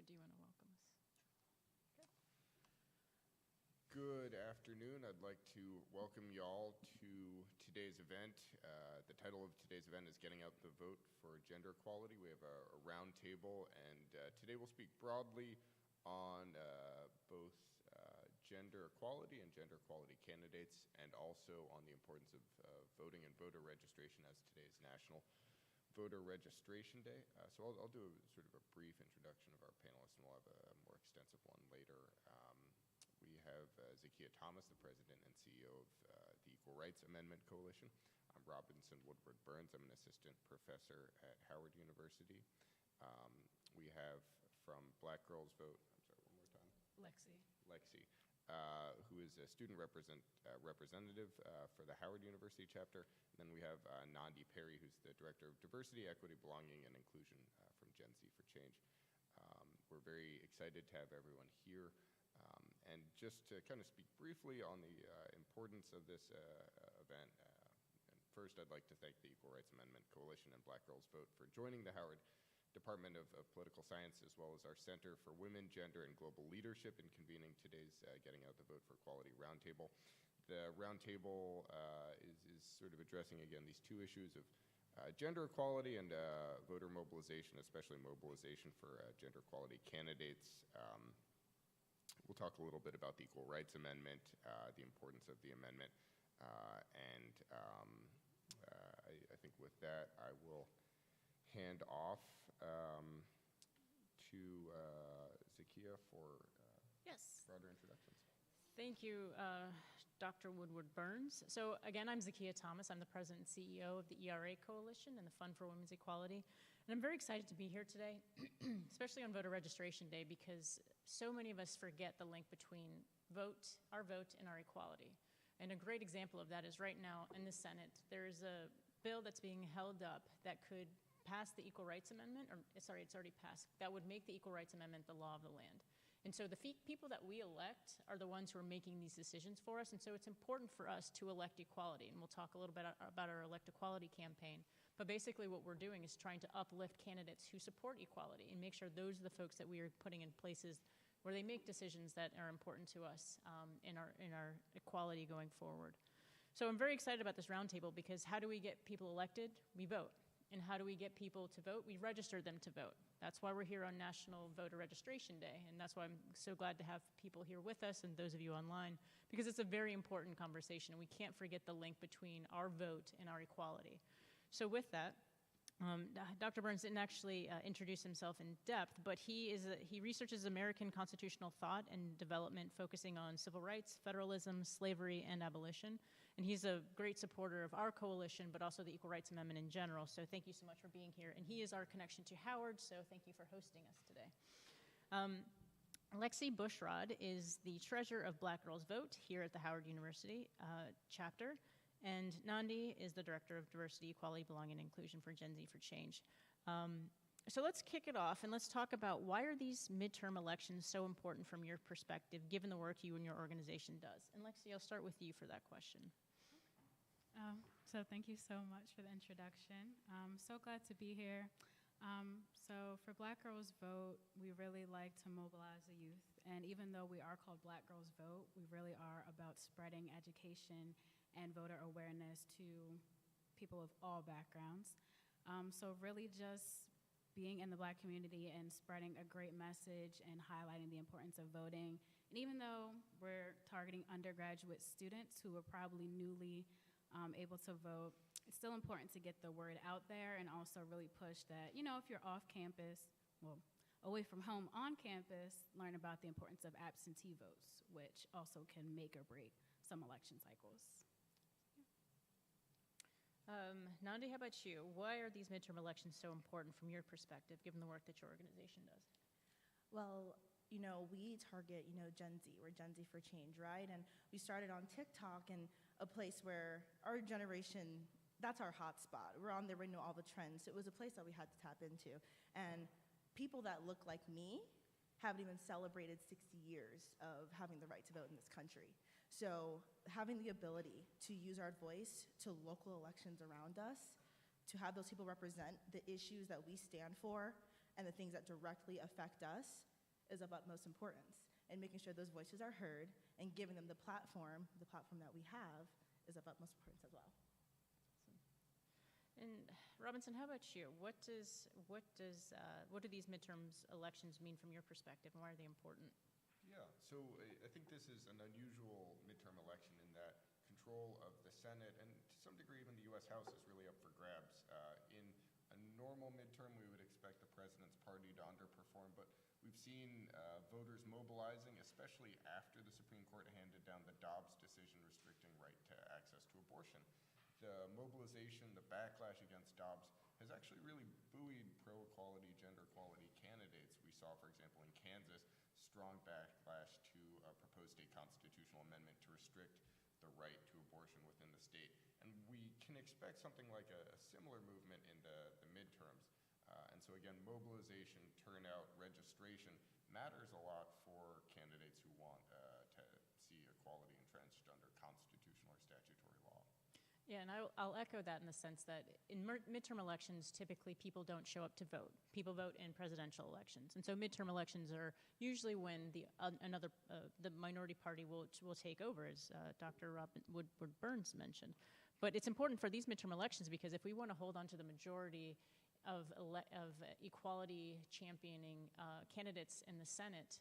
do you want to welcome us? Good afternoon. I'd like to welcome y'all to today's event. The title of today's event is Getting Out the Vote for Gender Equality. We have a round table, and today we'll speak broadly on both gender equality and gender equality candidates, and also on the importance of voting and voter registration, as today is National Voter Registration Day. So I'll do a sort of a brief introduction of our panelists, and we'll have a more extensive one later. We have Zakiya Thomas, the president and CEO of the Equal Rights Amendment Coalition. I'm Robinson Woodward-Burns. I'm an assistant professor at Howard University. We have from Black Girls Vote, I'm sorry, one more time. Lexi, who is a student representative for the Howard University chapter. And then we have Nandi Perry, who's the director of Diversity, Equity, Belonging, and Inclusion from Gen Z for Change. We're very excited to have everyone here. And just to kind of speak briefly on the importance of this event, and first I'd like to thank the Equal Rights Amendment Coalition and Black Girls Vote for joining the Howard Department of Political Science, as well as our Center for Women, Gender, and Global Leadership in convening today's Getting Out the Vote for Equality Roundtable. The roundtable is sort of addressing, again, these two issues of gender equality and voter mobilization, especially mobilization for gender equality candidates. We'll talk a little bit about the Equal Rights Amendment, the importance of the amendment, and I think with that I will hand off to Zakiya for broader introductions. Thank you, Dr. Woodward-Burns. So again, I'm Zakiya Thomas. I'm the president and CEO of the ERA Coalition and the Fund for Women's Equality. And I'm very excited to be here today, especially on Voter Registration Day, because so many of us forget the link between our vote, and our equality. And a great example of that is right now in the Senate, there's a bill that's being held up that could pass the Equal Rights Amendment, or sorry, it's already passed, that would make the Equal Rights Amendment the law of the land. And so the people that we elect are the ones who are making these decisions for us, and so it's important for us to elect equality. And we'll talk a little bit about our Elect Equality campaign. But basically what we're doing is trying to uplift candidates who support equality and make sure those are the folks that we are putting in places where they make decisions that are important to us in our equality going forward. So I'm very excited about this roundtable, because how do we get people elected? We vote. And how do we get people to vote? We register them to vote. That's why we're here on National Voter Registration Day, and that's why I'm so glad to have people here with us and those of you online, because it's a very important conversation, and we can't forget the link between our vote and our equality. So with that, Dr. Burns didn't actually introduce himself in depth, but he researches American constitutional thought and development, focusing on civil rights, federalism, slavery, and abolition. And he's a great supporter of our coalition, but also the Equal Rights Amendment in general. So thank you so much for being here. And he is our connection to Howard, so thank you for hosting us today. Lexi Burshrod is the treasurer of Black Girls Vote here at the Howard University chapter. And Nandi is the director of Diversity, Equality, Belonging, and Inclusion for Gen Z for Change. So let's kick it off, and let's talk about why are these midterm elections so important from your perspective, given the work you and your organization does. And Lexi, I'll start with you for that question. So thank you so much for the introduction. I'm so glad to be here. So for Black Girls Vote, we really like to mobilize the youth. And even though we are called Black Girls Vote, we really are about spreading education and voter awareness to people of all backgrounds. So really just being in the Black community and spreading a great message and highlighting the importance of voting. And even though we're targeting undergraduate students who are probably newly able to vote, it's still important to get the word out there and also really push that, if you're off campus, well, away from home on campus, learn about the importance of absentee votes, which also can make or break some election cycles. Nandi, how about you? Why are these midterm elections so important from your perspective, given the work that your organization does? Well, we target, Gen Z. We're Gen Z for Change, right? And we started on TikTok, and a place where our generation, that's our hot spot. We're on there, we know all the trends. It was a place that we had to tap into. And people that look like me haven't even celebrated 60 years of having the right to vote in this country. So having the ability to use our voice to local elections around us, to have those people represent the issues that we stand for and the things that directly affect us, is of utmost importance. And making sure those voices are heard and giving them the platform that we have, is of utmost importance as well. And Robinson, how about you? What do these midterms elections mean from your perspective, and why are they important? Yeah, so I think this is an unusual midterm election in that control of the Senate and to some degree even the U.S. House is really up for grabs. In a normal midterm, we would expect the president's party to underperform, but we've seen voters mobilizing, especially after the Supreme Court handed down the Dobbs decision restricting right to access to abortion. The mobilization, the backlash against Dobbs has actually really buoyed pro-equality, gender equality candidates. We saw, for example, in Kansas, strong backlash to a proposed state constitutional amendment to restrict the right to abortion within the state. And we can expect something like a similar movement in the midterms. And so again, mobilization, turnout, registration matters a lot for candidates who want to see equality entrenched under constitutional or statutory law. Yeah, and I'll echo that in the sense that in midterm elections, typically people don't show up to vote. People vote in presidential elections. And so midterm elections are usually when the minority party will take over, as Dr. Woodward-Burns mentioned. But it's important for these midterm elections because if we want to hold on to the majority of equality championing candidates in the Senate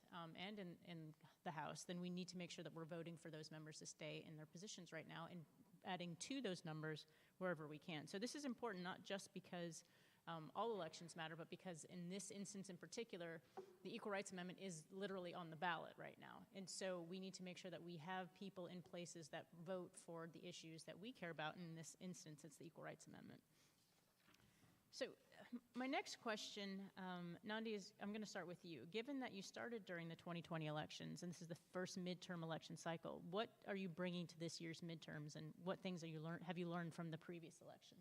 and in the House, then we need to make sure that we're voting for those members to stay in their positions right now and adding to those numbers wherever we can. So this is important not just because all elections matter, but because in this instance in particular, the Equal Rights Amendment is literally on the ballot right now. And so we need to make sure that we have people in places that vote for the issues that we care about. In this instance, it's the Equal Rights Amendment. So my next question, Nandi, is I'm going to start with you. Given that you started during the 2020 elections, and this is the first midterm election cycle, what are you bringing to this year's midterms, and what things have you learned from the previous election?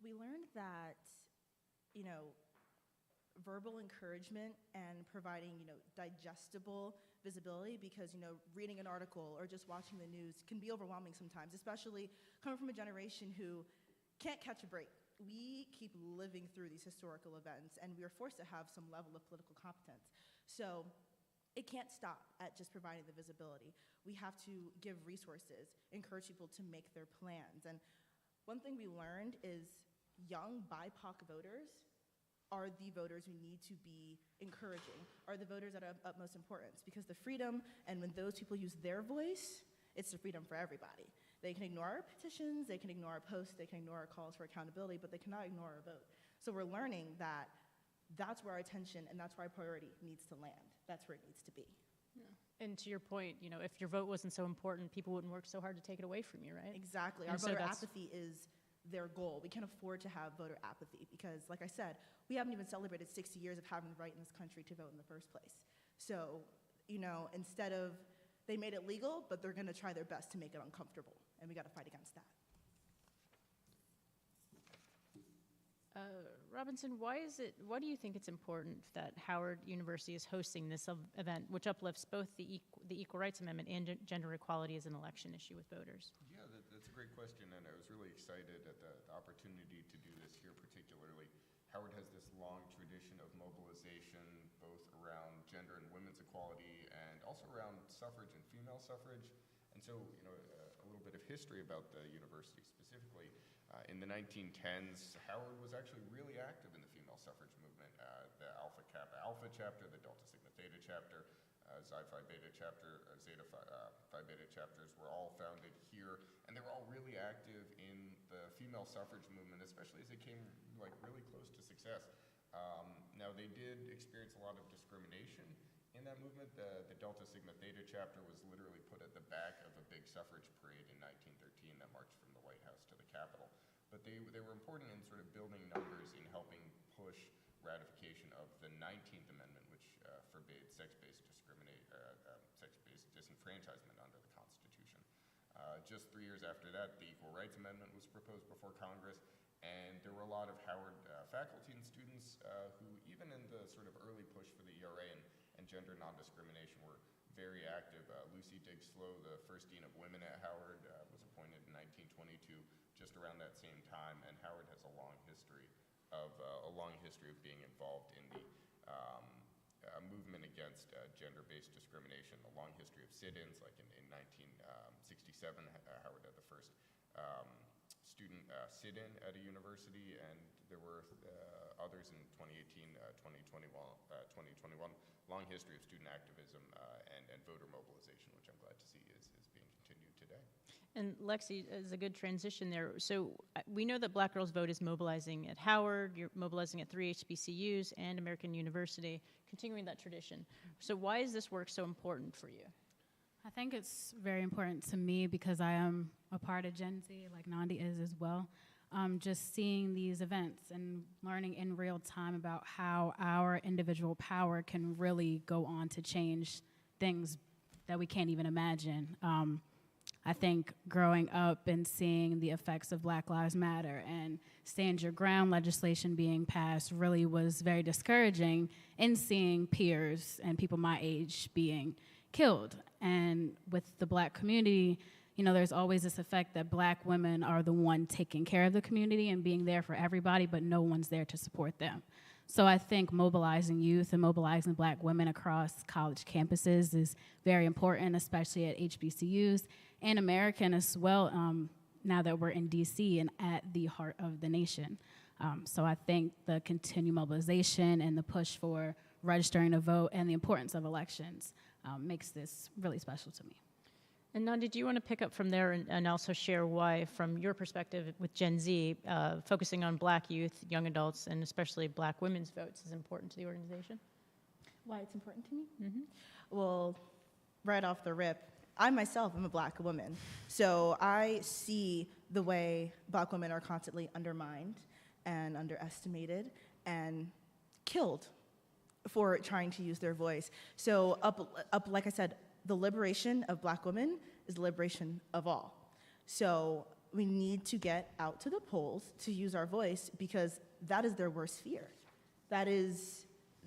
We learned that, verbal encouragement and providing, digestible visibility, because, reading an article or just watching the news can be overwhelming sometimes, especially coming from a generation who can't catch a break. We keep living through these historical events, and we are forced to have some level of political competence. So it can't stop at just providing the visibility. We have to give resources, encourage people to make their plans. And one thing we learned is young BIPOC voters are the voters we need to be encouraging, are the voters that are of utmost importance, because the freedom, and when those people use their voice, it's the freedom for everybody. They can ignore our petitions, they can ignore our posts, they can ignore our calls for accountability, but they cannot ignore our vote. So we're learning that that's where our attention and that's where our priority needs to land. That's where it needs to be. Yeah. And to your point, if your vote wasn't so important, people wouldn't work so hard to take it away from you, right? Exactly. And our voter apathy is their goal. We can't afford to have voter apathy because, like I said, we haven't even celebrated 60 years of having the right in this country to vote in the first place. So, instead of, they made it legal, but they're going to try their best to make it uncomfortable, and we got to fight against that. Robinson, why do you think it's important that Howard University is hosting this event, which uplifts both the Equal Rights Amendment and gender equality as an election issue with voters? Yeah, that's a great question, and I was really excited at the opportunity to do this here particularly. Howard has this long tradition of mobilization, both around gender and women's equality, and also around suffrage and female suffrage. And so, a little bit of history about the university specifically. In the 1910s, Howard was actually really active in the female suffrage movement. The Alpha Kappa Alpha chapter, the Delta Sigma Theta chapter, Xi Phi Beta chapter, Zeta Phi Beta chapters were all founded here, and they were all really active in the female suffrage movement, especially as they came really close to success. Now, they did experience a lot of discrimination in that movement. The Delta Sigma Theta chapter was literally put at the back of a big suffrage parade in 1913 that marched from the White House to the Capitol. But they were important in sort of building numbers in helping push ratification of the 19th Amendment, which forbade sex-based disenfranchisement under the Constitution. Just 3 years after that, the Equal Rights Amendment was proposed before Congress, and there were a lot of Howard faculty and students who, even in the sort of early push for the ERA and gender non-discrimination, were very active. Lucy Diggs Slowe, the first dean of women at Howard, was appointed in 1922, just around that same time, and Howard has a long history of being involved in the movement against gender-based discrimination, a long history of sit-ins, like in 1967, Howard had the first student sit-in at a university, and there were others in 2018, 2021, long history of student activism and voter mobilization, which I'm glad to see is being continued today. And Lexi is a good transition there. So we know that Black Girls Vote is mobilizing at Howard, you're mobilizing at 3 HBCUs and American University, continuing that tradition. So why is this work so important for you? I think it's very important to me because I am a part of Gen Z, like Nandi is as well. Just seeing these events and learning in real time about how our individual power can really go on to change things that we can't even imagine. I think growing up and seeing the effects of Black Lives Matter and Stand Your Ground legislation being passed really was very discouraging in seeing peers and people my age being killed. And with the Black community, you know, there's always this effect that Black women are the one taking care of the community and being there for everybody, but no one's there to support them. So I think mobilizing youth and mobilizing Black women across college campuses is very important, especially at HBCUs and American as well, now that we're in DC and at the heart of the nation. So I think the continued mobilization and the push for registering to vote and the importance of elections makes this really special to me. And Nandi, do you want to pick up from there and also share why, from your perspective with Gen Z, focusing on Black youth, young adults, and especially Black women's votes is important to the organization? Why it's important to me? Mm-hmm. Well, right off the rip, I myself am a Black woman. So I see the way Black women are constantly undermined and underestimated and killed for trying to use their voice. So up, like I said, the liberation of Black women is the liberation of all. So we need to get out to the polls to use our voice because that is their worst fear. That is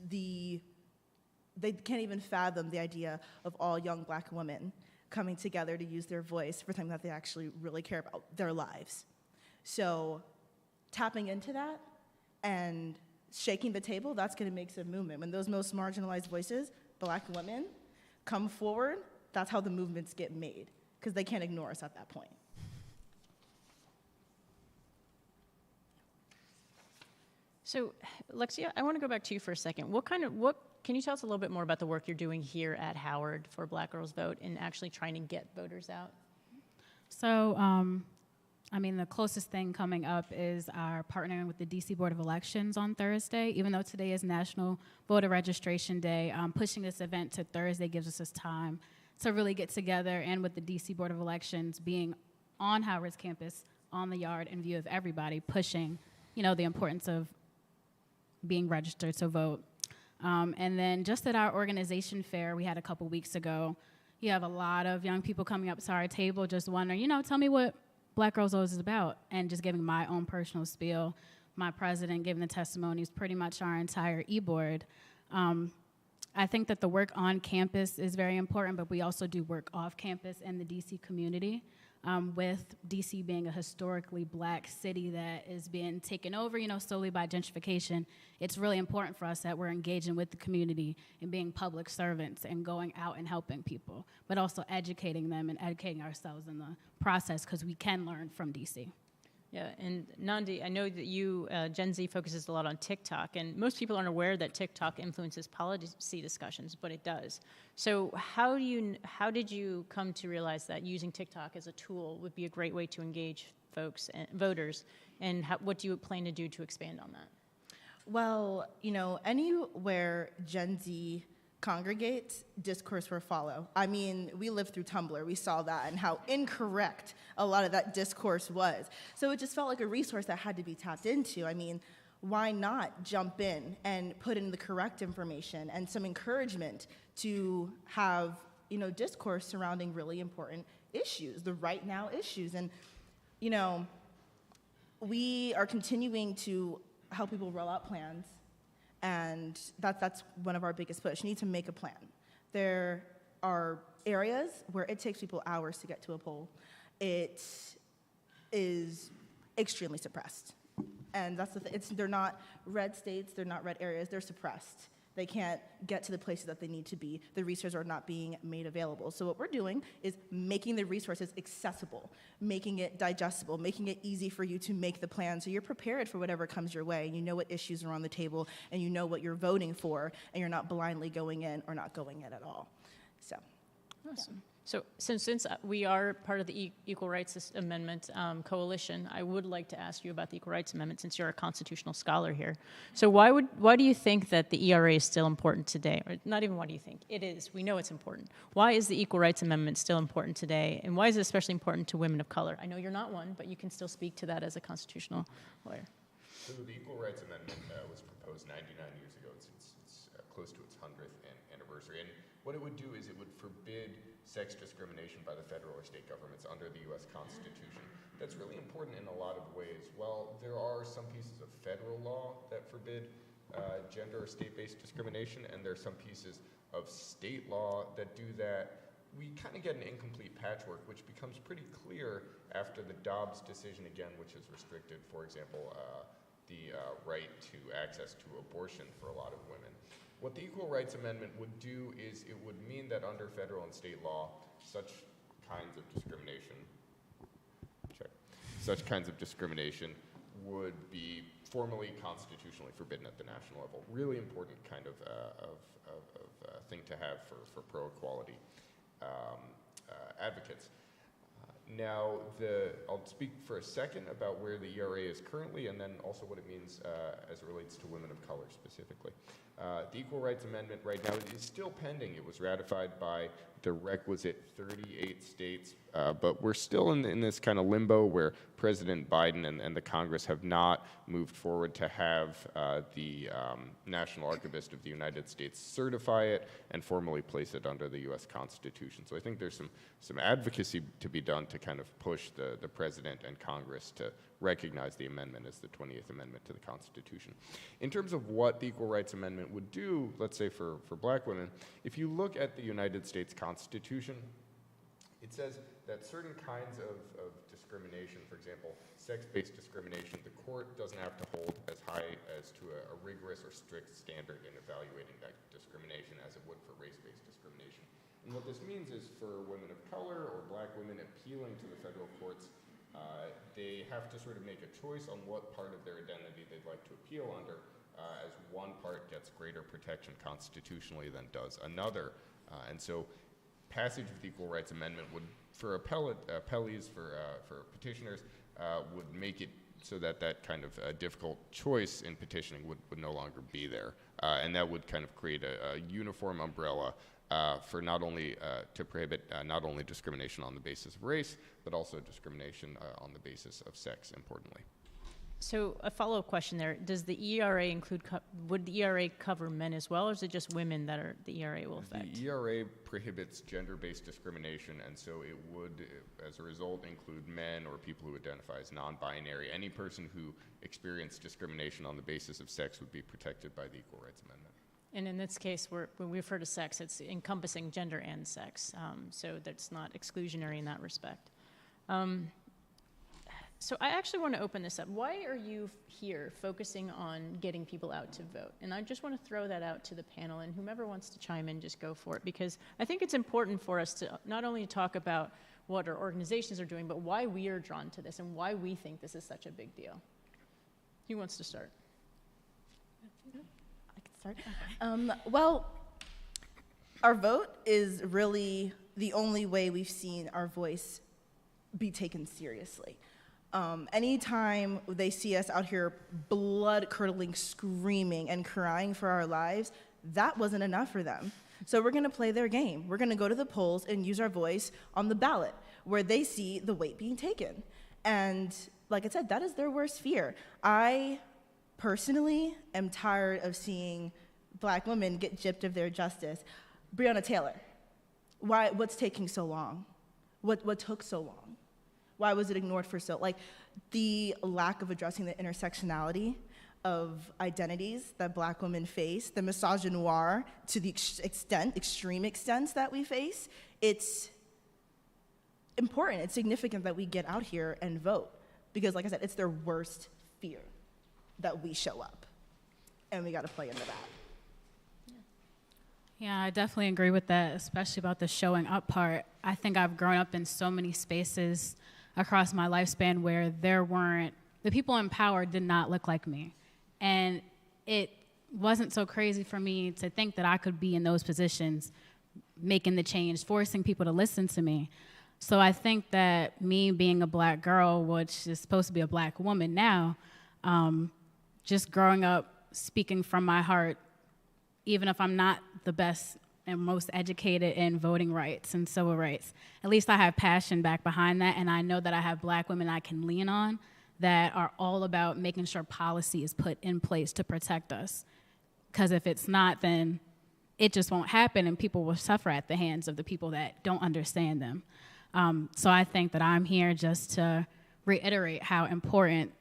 they can't even fathom the idea of all young Black women coming together to use their voice for something that they actually really care about, their lives. So tapping into that and shaking the table, that's gonna make some movement. When those most marginalized voices, Black women, come forward, that's how the movements get made, because they can't ignore us at that point. So, Lexi, I want to go back to you for a second. Can you tell us a little bit more about the work you're doing here at Howard for Black Girls Vote and actually trying to get voters out? So, I mean, the closest thing coming up is our partnering with the DC Board of Elections on Thursday. Even though today is National Voter Registration Day, pushing this event to Thursday gives us this time to really get together, and with the DC Board of Elections being on Howard's campus, on the yard, in view of everybody, pushing, you know, the importance of being registered to vote. And then just at our organization fair we had a couple weeks ago, you have a lot of young people coming up to our table just wondering, you know, tell me what Black Girls Vote is about, and just giving my own personal spiel. My president giving the testimonies, pretty much our entire e-board. I think that the work on campus is very important, but we also do work off campus in the DC community. With DC being a historically Black city that is being taken over, you know, slowly by gentrification, it's really important for us that we're engaging with the community and being public servants and going out and helping people, but also educating them and educating ourselves in the process, because we can learn from DC. Yeah, and Nandi, I know that you, Gen Z focuses a lot on TikTok, and most people aren't aware that TikTok influences policy discussions, but it does. So how did you come to realize that using TikTok as a tool would be a great way to engage folks and voters, and what do you plan to do to expand on that? Well, you know, anywhere Gen Z congregates, discourse will follow. I mean, we lived through Tumblr. We saw that and how incorrect a lot of that discourse was. So it just felt like a resource that had to be tapped into. I mean, why not jump in and put in the correct information and some encouragement to have, you know, discourse surrounding really important issues, the right now issues. And, you know, we are continuing to help people roll out plans. And that's one of our biggest push. You need to make a plan. There are areas where it takes people hours to get to a poll. It is extremely suppressed. And that's the thing. They're not red states, they're not red areas, they're suppressed. They can't get to the places that they need to be. The resources are not being made available. So what we're doing is making the resources accessible, making it digestible, making it easy for you to make the plan so you're prepared for whatever comes your way. You know what issues are on the table, and you know what you're voting for, and you're not blindly going in or not going in at all. So, Awesome. So since we are part of the Equal Rights Amendment Coalition, I would like to ask you about the Equal Rights Amendment since you're a constitutional scholar here. So why do you think that the ERA is still important today? Or not even why do you think? It is. We know it's important. Why is the Equal Rights Amendment still important today? And why is it especially important to women of color? I know you're not one, but you can still speak to that as a constitutional lawyer. So the Equal Rights Amendment was proposed 99 years ago. It's close to its 100th anniversary. And what it would do is it would forbid sex discrimination by the federal or state governments under the U.S. Constitution. That's really important in a lot of ways. While there are some pieces of federal law that forbid gender or state-based discrimination, and there are some pieces of state law that do that, we kind of get an incomplete patchwork, which becomes pretty clear after the Dobbs decision again, which has restricted, for example, the right to access to abortion for a lot of women. What the Equal Rights Amendment would do is it would mean that under federal and state law, such kinds of discrimination would be formally constitutionally forbidden at the national level. Really important kind of thing to have for pro-equality advocates. Now, I'll speak for a second about where the ERA is currently and then also what it means as it relates to women of color specifically. The Equal Rights Amendment right now is still pending. It was ratified by the requisite 38 states, but we're still in this kind of limbo where President Biden and the Congress have not moved forward to have the National Archivist of the United States certify it and formally place it under the U.S. Constitution. So I think there's some advocacy to be done to kind of push the President and Congress to recognize the amendment as the 20th Amendment to the Constitution. In terms of what the Equal Rights Amendment would do, let's say for black women, if you look at the United States Constitution, it says that certain kinds of discrimination, for example, sex-based discrimination, the court doesn't have to hold as high as to a rigorous or strict standard in evaluating that discrimination as it would for race-based discrimination. And what this means is for women of color or black women appealing to the federal courts, they have to sort of make a choice on what part of their identity they'd like to appeal under, as one part gets greater protection constitutionally than does another. And so passage of the Equal Rights Amendment would, for appellees, for petitioners, would make it so that kind of difficult choice in petitioning would no longer be there. And that would kind of create a uniform umbrella for not only to prohibit not only discrimination on the basis of race, but also discrimination on the basis of sex, importantly. So a follow-up question there: does the ERA would the ERA cover men as well, or is it just women that the ERA will affect? The ERA prohibits gender-based discrimination, and so it would, as a result, include men or people who identify as non-binary. Any person who experienced discrimination on the basis of sex would be protected by the Equal Rights Amendment. And in this case, when we refer to sex, it's encompassing gender and sex, so that's not exclusionary in that respect. So I actually want to open this up. Why are you here focusing on getting people out to vote? And I just want to throw that out to the panel, and whomever wants to chime in, just go for it, because I think it's important for us to not only talk about what our organizations are doing, but why we are drawn to this and why we think this is such a big deal. Who wants to start? I can start. Well, our vote is really the only way we've seen our voice be taken seriously. Anytime they see us out here blood-curdling, screaming, and crying for our lives, that wasn't enough for them. So we're going to play their game. We're going to go to the polls and use our voice on the ballot, where they see the weight being taken. And like I said, that is their worst fear. I personally am tired of seeing black women get gypped of their justice. Breonna Taylor, what's taking so long? What took so long? Why was it ignored for so, the lack of addressing the intersectionality of identities that black women face, the misogynoir to the extreme extents that we face, it's important, it's significant that we get out here and vote. Because like I said, it's their worst fear that we show up. And we gotta play into that. Yeah, I definitely agree with that, especially about the showing up part. I think I've grown up in so many spaces across my lifespan where the people in power did not look like me. And it wasn't so crazy for me to think that I could be in those positions, making the change, forcing people to listen to me. So I think that me being a black girl, which is supposed to be a black woman now, just growing up speaking from my heart, even if I'm not the best and most educated in voting rights and civil rights, at least I have passion back behind that, and I know that I have black women I can lean on that are all about making sure policy is put in place to protect us. Because if it's not, then it just won't happen, and people will suffer at the hands of the people that don't understand them. So I think that I'm here just to reiterate how important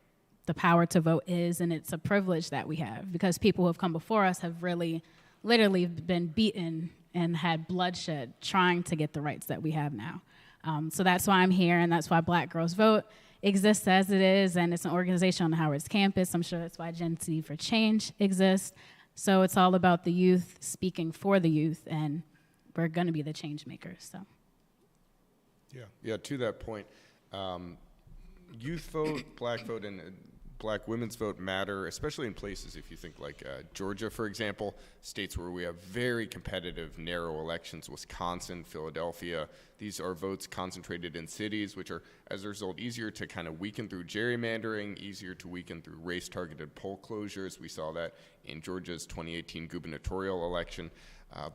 the power to vote is, and it's a privilege that we have, because people who have come before us have really, literally been beaten and had bloodshed trying to get the rights that we have now. So that's why I'm here, and that's why Black Girls Vote exists as it is, and it's an organization on Howard's campus. I'm sure that's why Gen Z for Change exists. So it's all about the youth speaking for the youth, and we're going to be the change makers. So. Yeah, to that point, youth vote, black vote, and black women's vote matter, especially in places, if you think like Georgia, for example, states where we have very competitive, narrow elections, Wisconsin, Philadelphia. These are votes concentrated in cities, which are, as a result, easier to kind of weaken through gerrymandering, easier to weaken through race-targeted poll closures. We saw that in Georgia's 2018 gubernatorial election.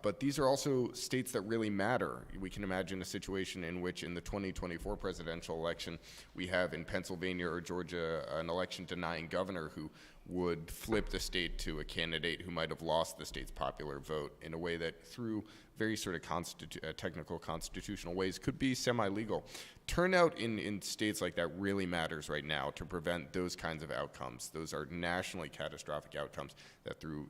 But these are also states that really matter. We can imagine a situation in which in the 2024 presidential election, we have in Pennsylvania or Georgia an election denying governor who would flip the state to a candidate who might have lost the state's popular vote in a way that through very sort of technical constitutional ways could be semi-legal. Turnout in states like that really matters right now to prevent those kinds of outcomes. Those are nationally catastrophic outcomes that through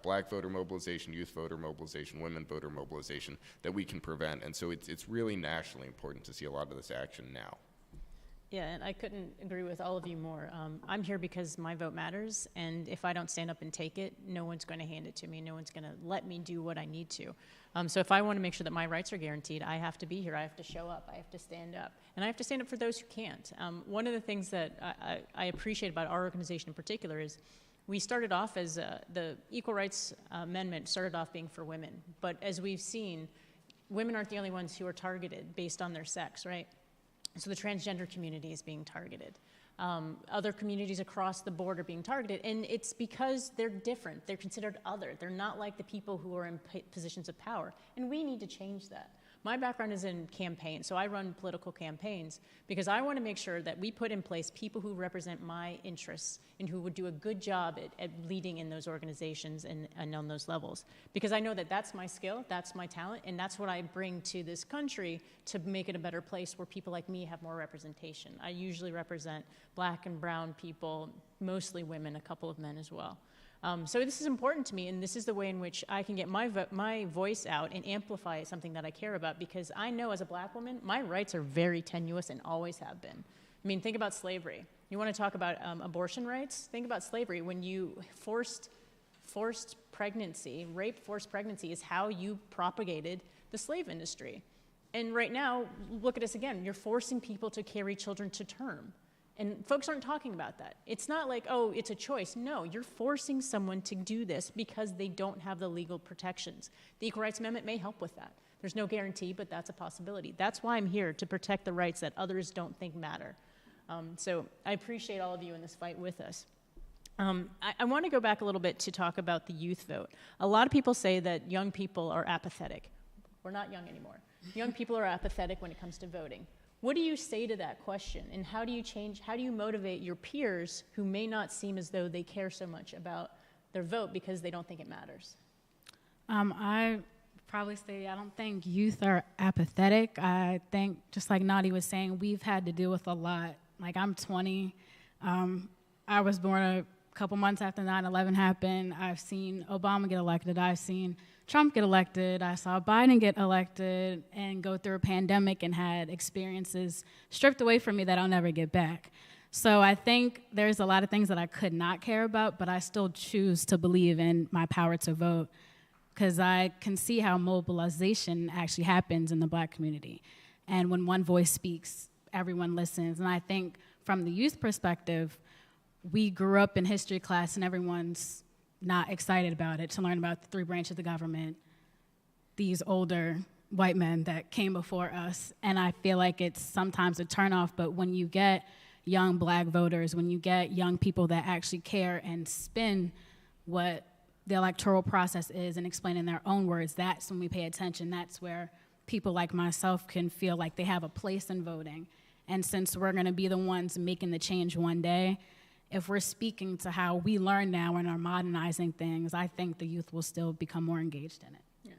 black voter mobilization, youth voter mobilization, women voter mobilization, that we can prevent. And so it's really nationally important to see a lot of this action now. Yeah, and I couldn't agree with all of you more. I'm here because my vote matters, and if I don't stand up and take it, no one's going to hand it to me. No one's going to let me do what I need to. So if I want to make sure that my rights are guaranteed, I have to be here. I have to show up. I have to stand up. And I have to stand up for those who can't. One of the things that I appreciate about our organization in particular is we started off as the Equal Rights Amendment started off being for women. But as we've seen, women aren't the only ones who are targeted based on their sex, right? So the transgender community is being targeted. Other communities across the board are being targeted, and it's because they're different. They're considered other. They're not like the people who are in positions of power, and we need to change that. My background is in campaigns, so I run political campaigns because I want to make sure that we put in place people who represent my interests and who would do a good job at leading in those organizations and on those levels. Because I know that that's my skill, that's my talent, and that's what I bring to this country to make it a better place where people like me have more representation. I usually represent black and brown people, mostly women, a couple of men as well. So this is important to me, and this is the way in which I can get my voice out and amplify something that I care about, because I know as a black woman, my rights are very tenuous and always have been. I mean, think about slavery. You want to talk about abortion rights? Think about slavery. When you forced pregnancy, rape forced pregnancy is how you propagated the slave industry. And right now, look at us again. You're forcing people to carry children to term. And folks aren't talking about that. It's not like, oh, it's a choice. No, you're forcing someone to do this because they don't have the legal protections. The Equal Rights Amendment may help with that. There's no guarantee, but that's a possibility. That's why I'm here, to protect the rights that others don't think matter. So I appreciate all of you in this fight with us. I want to go back a little bit to talk about the youth vote. A lot of people say that young people are apathetic. We're not young anymore. Young people are apathetic when it comes to voting. What do you say to that question, and how do you motivate your peers who may not seem as though they care so much about their vote because they don't think it matters? I probably say I don't think youth are apathetic. I think, just like Nandi was saying, we've had to deal with a lot. Like, I'm 20. I was born a couple months after 9/11 happened. I've seen Obama get elected. I've seen Trump get elected. I saw Biden get elected and go through a pandemic and had experiences stripped away from me that I'll never get back. So I think there's a lot of things that I could not care about, but I still choose to believe in my power to vote, because I can see how mobilization actually happens in the Black community. And when one voice speaks, everyone listens. And I think from the youth perspective, we grew up in history class and everyone's not excited about it, to learn about the three branches of the government, these older white men that came before us. And I feel like it's sometimes a turnoff, but when you get young Black voters, when you get young people that actually care and spin what the electoral process is and explain in their own words, that's when we pay attention. That's where people like myself can feel like they have a place in voting. And since we're gonna be the ones making the change one day, if we're speaking to how we learn now and are modernizing things, I think the youth will still become more engaged in it.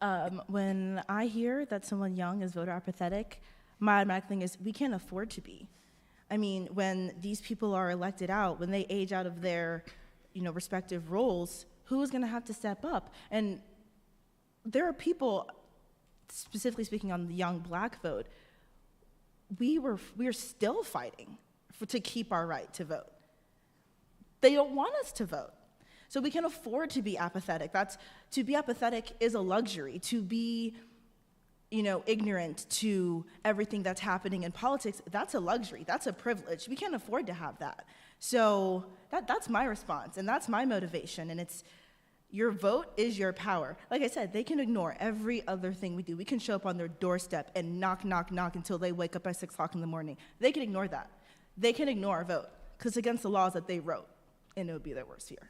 Yeah. When I hear that someone young is voter apathetic, my automatic thing is we can't afford to be. I mean, when these people are elected out, when they age out of their, respective roles, who is going to have to step up? And there are people, specifically speaking on the young Black vote, we are still fighting to keep our right to vote. They don't want us to vote. So we can afford to be apathetic. To be apathetic is a luxury. To be, ignorant to everything that's happening in politics, that's a luxury. That's a privilege. We can't afford to have that. So that's my response, and that's my motivation. And it's, your vote is your power. Like I said, they can ignore every other thing we do. We can show up on their doorstep and knock, knock, knock until they wake up at 6 o'clock in the morning. They can ignore that. They can ignore our vote, because it's against the laws that they wrote, and it would be their worst fear.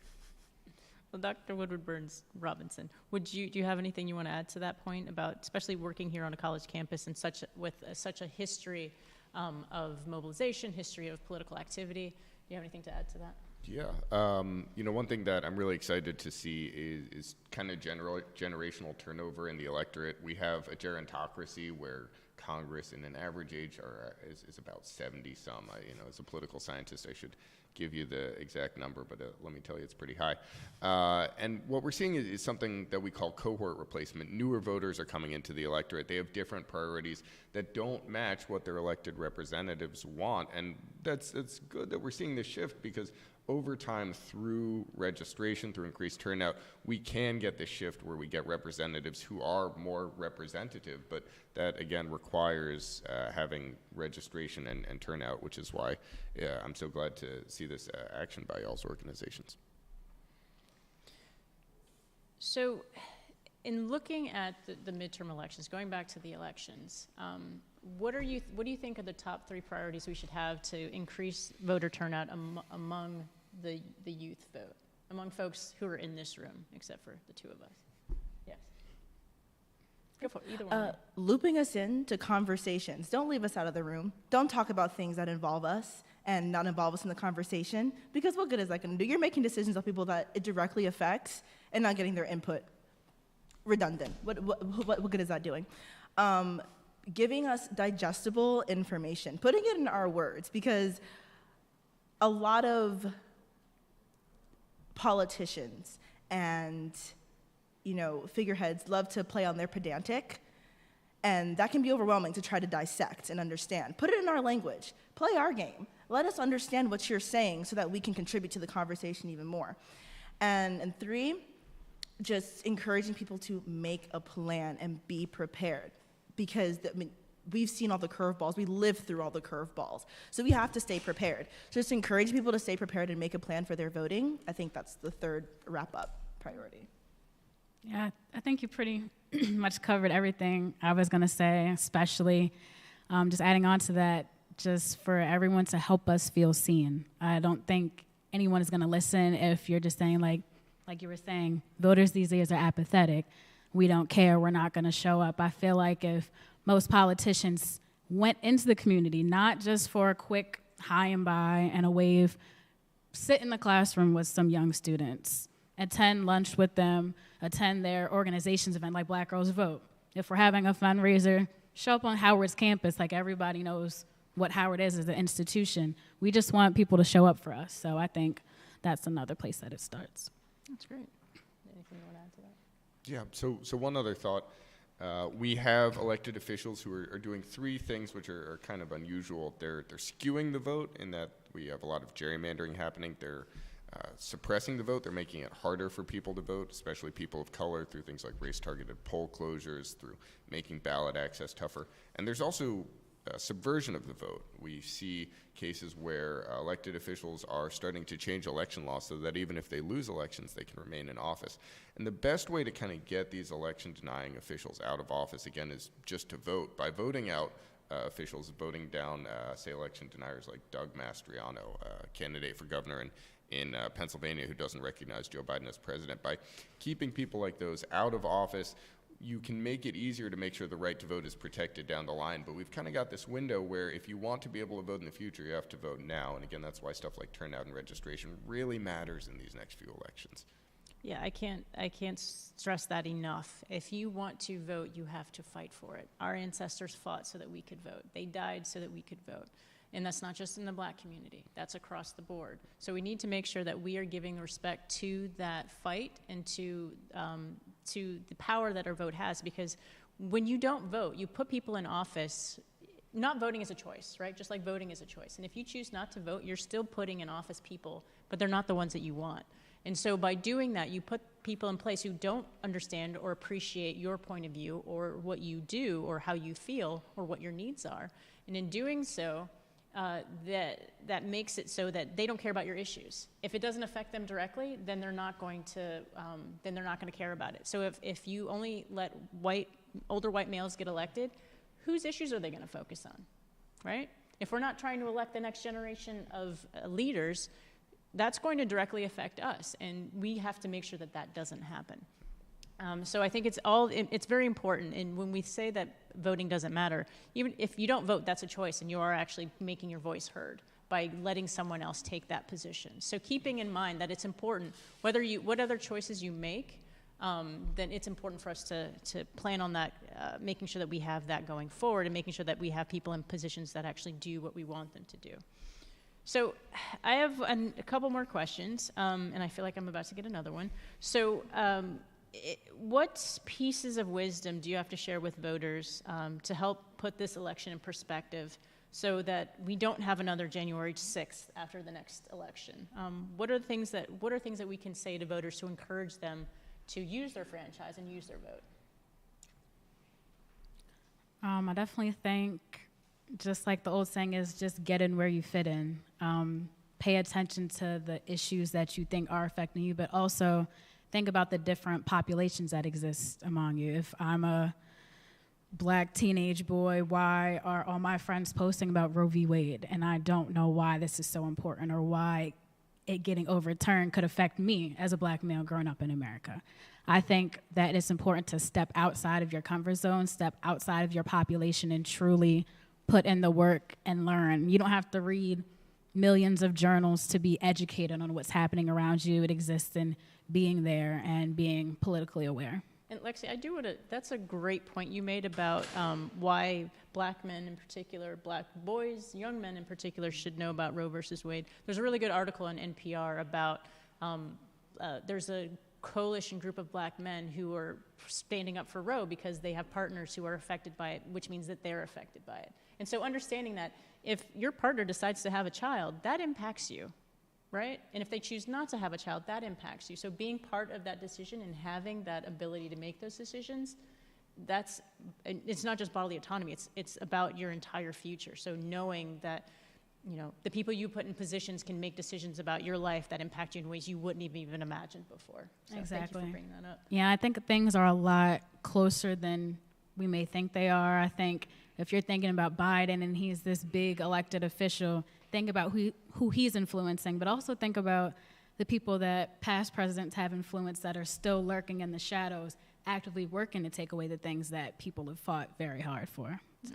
Well, Dr. Woodward-Burns Robinson, do you have anything you want to add to that point about, especially working here on a college campus and with such a history of mobilization, history of political activity? Do you have anything to add to that? Yeah, one thing that I'm really excited to see is kind of generational turnover in the electorate. We have a gerontocracy where Congress in an average age is about 70 some. As a political scientist, I should give you the exact number, but let me tell you, it's pretty high. And what we're seeing is something that we call cohort replacement. Newer voters are coming into the electorate. They have different priorities that don't match what their elected representatives want. And it's good that we're seeing this shift, because over time, through registration, through increased turnout, we can get this shift where we get representatives who are more representative, but that, again, requires having registration and turnout, which is why I'm so glad to see this action by y'all's organizations. So, in looking at the midterm elections, going back to the elections, what do you think are the top 3 priorities we should have to increase voter turnout among the youth vote, among folks who are in this room, except for the 2 of us? Yes. Go for it, either one. Looping us into conversations. Don't leave us out of the room. Don't talk about things that involve us and not involve us in the conversation, because what good is that going to do? You're making decisions on people that it directly affects and not getting their input. Redundant. What good is that doing? Giving us digestible information, putting it in our words, because a lot of politicians and figureheads love to play on their pedantic, and that can be overwhelming to try to dissect and understand. Put it in our language. Play our game. Let us understand what you're saying so that we can contribute to the conversation even more. And 3, just encouraging people to make a plan and be prepared, because we've seen all the curveballs. We lived through all the curveballs. So we have to stay prepared. So just encouraging people to stay prepared and make a plan for their voting. I think that's the 3rd wrap-up priority. Yeah, I think you pretty much covered everything I was going to say, especially just adding on to that, just for everyone to help us feel seen. I don't think anyone is going to listen if you're just saying, like you were saying, voters these days are apathetic. We don't care. We're not going to show up. I feel like if most politicians went into the community, not just for a quick hi and bye and a wave, sit in the classroom with some young students, attend lunch with them, attend their organization's event like Black Girls Vote. If we're having a fundraiser, show up on Howard's campus like everybody knows what Howard is as an institution. We just want people to show up for us. So I think that's another place that it starts. That's great. Anything you want to add to that? Yeah, so one other thought. We have elected officials who are doing 3 things which are kind of unusual. They're skewing the vote in that we have a lot of gerrymandering happening. They're suppressing the vote. They're making it harder for people to vote, especially people of color, through things like race-targeted poll closures, through making ballot access tougher. And there's also subversion of the vote. We see cases where elected officials are starting to change election laws so that even if they lose elections, they can remain in office. And the best way to kind of get these election-denying officials out of office, again, is just to vote. By voting out officials, voting down, say, election deniers like Doug Mastriano, candidate for governor in Pennsylvania who doesn't recognize Joe Biden as president. By keeping people like those out of office, you can make it easier to make sure the right to vote is protected down the line. But we've kind of got this window where if you want to be able to vote in the future, you have to vote now. And again, that's why stuff like turnout and registration really matters in these next few elections. Yeah, I can't stress that enough. If you want to vote, you have to fight for it. Our ancestors fought so that we could vote. They died so that we could vote. And that's not just in the Black community, that's across the board. So we need to make sure that we are giving respect to that fight and to the power that our vote has, because when you don't vote, you put people in office. Not voting is a choice, right? Just like voting is a choice. And if you choose not to vote, you're still putting in office people, but they're not the ones that you want. And so by doing that, you put people in place who don't understand or appreciate your point of view or what you do or how you feel or what your needs are. And in doing so, that makes it so that they don't care about your issues. If it doesn't affect them directly, then they're not going to care about it. So if you only let older white males get elected, whose issues are they going to focus on, right? If we're not trying to elect the next generation of leaders, that's going to directly affect us, and we have to make sure that that doesn't happen. So I think it's very important, and when we say that voting doesn't matter, even if you don't vote, that's a choice, and you are actually making your voice heard by letting someone else take that position. So keeping in mind that it's important, what other choices you make, then it's important for us to plan on that, making sure that we have that going forward, and making sure that we have people in positions that actually do what we want them to do. So I have a couple more questions, and I feel like I'm about to get another one. So what pieces of wisdom do you have to share with voters to help put this election in perspective so that we don't have another January 6th after the next election? What are things that we can say to voters to encourage them to use their franchise and use their vote? I definitely think, just like the old saying is, just get in where you fit in. Pay attention to the issues that you think are affecting you, but also think about the different populations that exist among you. If I'm a Black teenage boy, why are all my friends posting about Roe v. Wade? And I don't know why this is so important or why it getting overturned could affect me as a Black male growing up in America. I think that it's important to step outside of your comfort zone, step outside of your population, and truly put in the work and learn. You don't have to read millions of journals to be educated on what's happening around you. It exists in being there and being politically aware. And Lexi, that's a great point you made about why Black men in particular, Black boys, young men in particular, should know about Roe versus Wade. There's a really good article on NPR about, there's a coalition group of Black men who are standing up for Roe because they have partners who are affected by it, which means that they're affected by it. And so understanding that if your partner decides to have a child, that impacts you, right? And if they choose not to have a child, that impacts you. So being part of that decision and having that ability to make those decisions, it's not just bodily autonomy, it's about your entire future. So knowing that, the people you put in positions can make decisions about your life that impact you in ways you wouldn't even imagine before. So exactly. Thank you for bringing that up. Yeah, I think things are a lot closer than we may think they are. I think if you're thinking about Biden and he's this big elected official, think about who he's influencing, but also think about the people that past presidents have influenced that are still lurking in the shadows, actively working to take away the things that people have fought very hard for. So.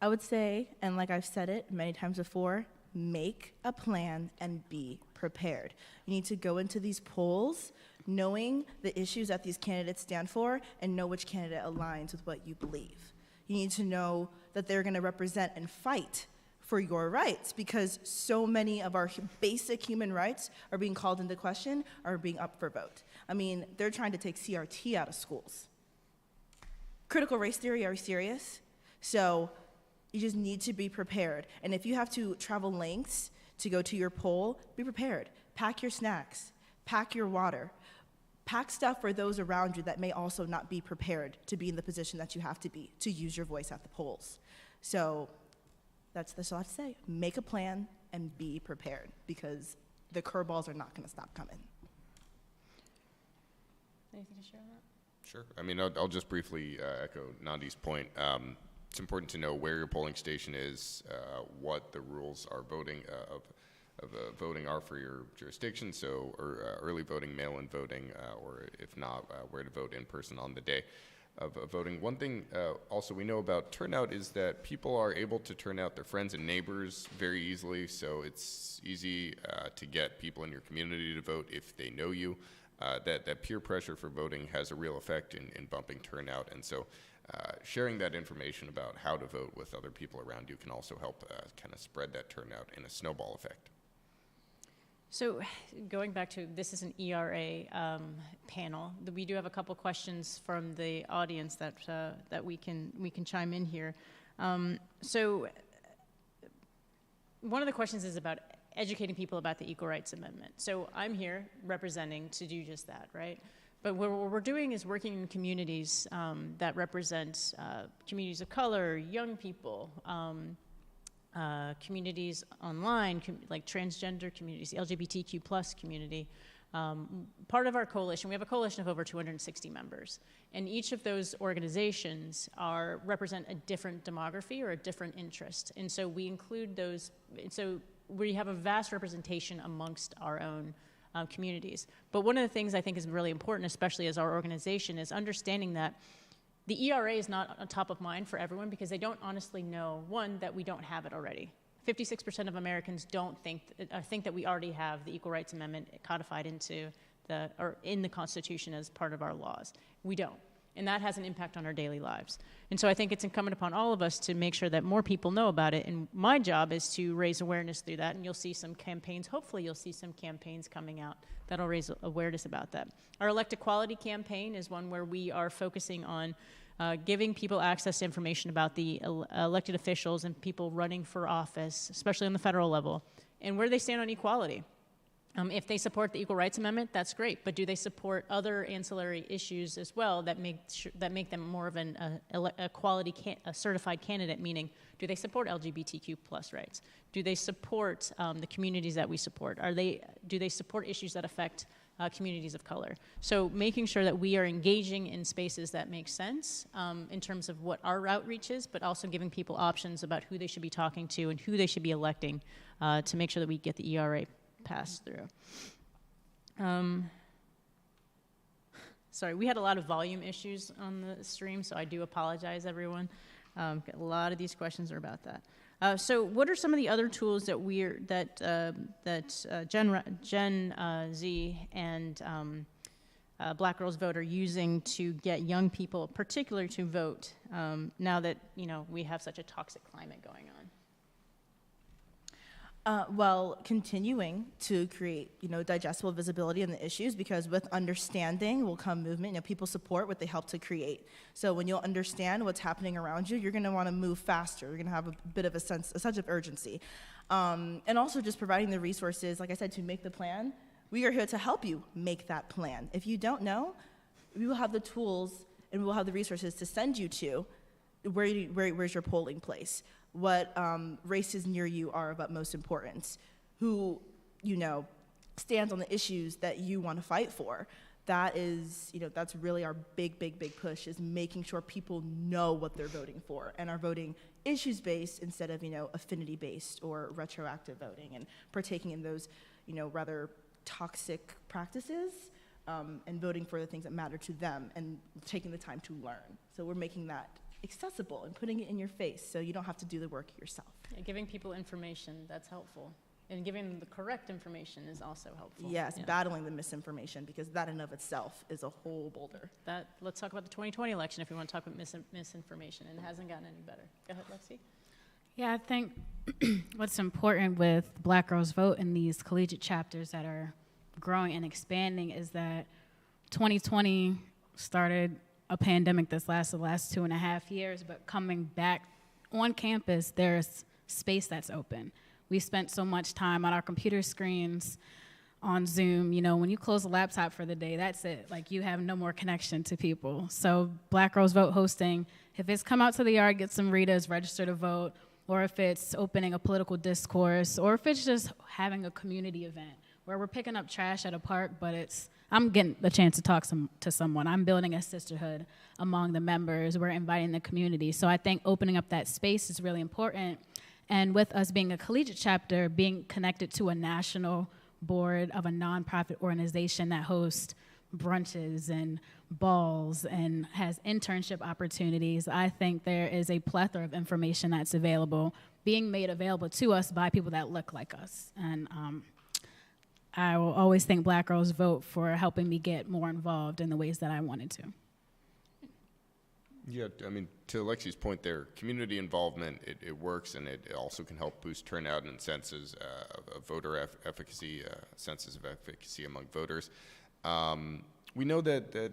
I would say, and like I've said it many times before, make a plan and be prepared. You need to go into these polls knowing the issues that these candidates stand for and know which candidate aligns with what you believe. You need to know that they're going to represent and fight for your rights, because so many of our basic human rights are being called into question, are being up for vote. I mean, they're trying to take CRT out of schools. Critical race theory, are you serious? So you just need to be prepared. And if you have to travel lengths to go to your poll, be prepared. Pack your snacks, pack your water, pack stuff for those around you that may also not be prepared to be in the position that you have to be to use your voice at the polls. So that's all I have to say. Make a plan and be prepared, because the curveballs are not going to stop coming. Anything to share on that? Sure. I mean, I'll just briefly echo Nandi's point. It's important to know where your polling station is, what the rules are of voting are for your jurisdiction, so early voting, mail-in voting, or if not, where to vote in person on the day of voting. One thing also we know about turnout is that people are able to turn out their friends and neighbors very easily, so it's easy to get people in your community to vote if they know you. That peer pressure for voting has a real effect in bumping turnout, and so sharing that information about how to vote with other people around you can also help kind of spread that turnout in a snowball effect. So going back to, this is an ERA panel. We do have a couple questions from the audience that we can chime in here. So one of the questions is about educating people about the Equal Rights Amendment. So I'm here representing to do just that, right? But what we're doing is working in communities that represent communities of color, young people, communities online, like transgender communities, the LGBTQ plus community. Part of our coalition, we have a coalition of over 260 members, and each of those organizations represent a different demography or a different interest. And so we include those, so we have a vast representation amongst our own communities. But one of the things I think is really important, especially as our organization, is understanding that the ERA is not on top of mind for everyone, because they don't honestly know, one, that we don't have it already. 56% of Americans don't think that we already have the Equal Rights Amendment codified in the Constitution as part of our laws. We don't. And that has an impact on our daily lives. And so I think it's incumbent upon all of us to make sure that more people know about it. And my job is to raise awareness through that. And you'll see some campaigns. Hopefully you'll see some campaigns coming out that'll raise awareness about that. Our Elect Equality campaign is one where we are focusing on giving people access to information about the elected officials and people running for office, especially on the federal level, and where they stand on equality. If they support the Equal Rights Amendment, that's great, but do they support other ancillary issues as well that make them more of a certified candidate, meaning do they support LGBTQ plus rights? Do they support the communities that we support? Do they support issues that affect communities of color? So making sure that we are engaging in spaces that make sense in terms of what our outreach is, but also giving people options about who they should be talking to and who they should be electing to make sure that we get the ERA passed through. Sorry, we had a lot of volume issues on the stream, so I do apologize, everyone. A lot of these questions are about that. So what are some of the other tools that Gen Z and Black Girls Vote are using to get young people, particularly to vote, now that we have such a toxic climate going on? Well, continuing to create, digestible visibility in the issues, because with understanding will come movement. People support what they help to create. So when you'll understand what's happening around you, you're going to want to move faster. You're going to have a bit of a sense of urgency. And also just providing the resources, like I said, to make the plan. We are here to help you make that plan. If you don't know, we will have the tools and we will have the resources to send you to where's your polling place. What races near you are of utmost importance, who, stands on the issues that you want to fight for. That is, that's really our big push, is making sure people know what they're voting for and are voting issues-based instead of, affinity-based or retroactive voting, and partaking in those, rather toxic practices and voting for the things that matter to them and taking the time to learn. So we're making that accessible and putting it in your face so you don't have to do the work yourself. Yeah, giving people information, that's helpful. And giving them the correct information is also helpful. Yes, yeah. Battling the misinformation, because that in of itself is a whole boulder. Let's talk about the 2020 election if we want to talk about misinformation, and it hasn't gotten any better. Go ahead, Lexi. Yeah, I think what's important with Black Girls Vote and these collegiate chapters that are growing and expanding is that 2020 started a pandemic that's lasted the last 2.5 years, but coming back on campus, there's space that's open. We spent so much time on our computer screens, on Zoom. You know, when you close the laptop for the day, that's it. Like, you have no more connection to people. So Black Girls Vote hosting, if it's come out to the yard, get some readers, register to vote, or if it's opening a political discourse, or if it's just having a community event where we're picking up trash at a park, but I'm getting the chance to talk to someone. I'm building a sisterhood among the members. We're inviting the community. So I think opening up that space is really important. And with us being a collegiate chapter, being connected to a national board of a nonprofit organization that hosts brunches and balls and has internship opportunities, I think there is a plethora of information that's available, being made available to us by people that look like us. And I will always thank Black Girls Vote for helping me get more involved in the ways that I wanted to. Yeah, I mean, to Lexi's point there, community involvement, it works, and it also can help boost turnout and senses of voter efficacy, senses of efficacy among voters. We know that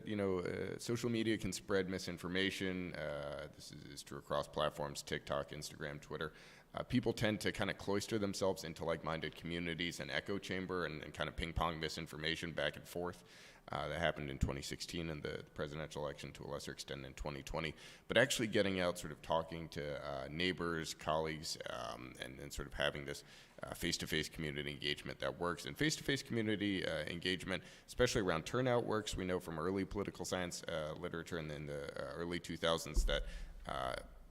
social media can spread misinformation. This is true across platforms, TikTok, Instagram, Twitter. People tend to kind of cloister themselves into like-minded communities and echo chamber and kind of ping-pong misinformation back and forth. That happened in 2016 in the presidential election, to a lesser extent in 2020. But actually getting out, sort of talking to neighbors, colleagues, and sort of having this face-to-face community engagement that works. And face-to-face community engagement, especially around turnout, works. We know from early political science literature in the early 2000s that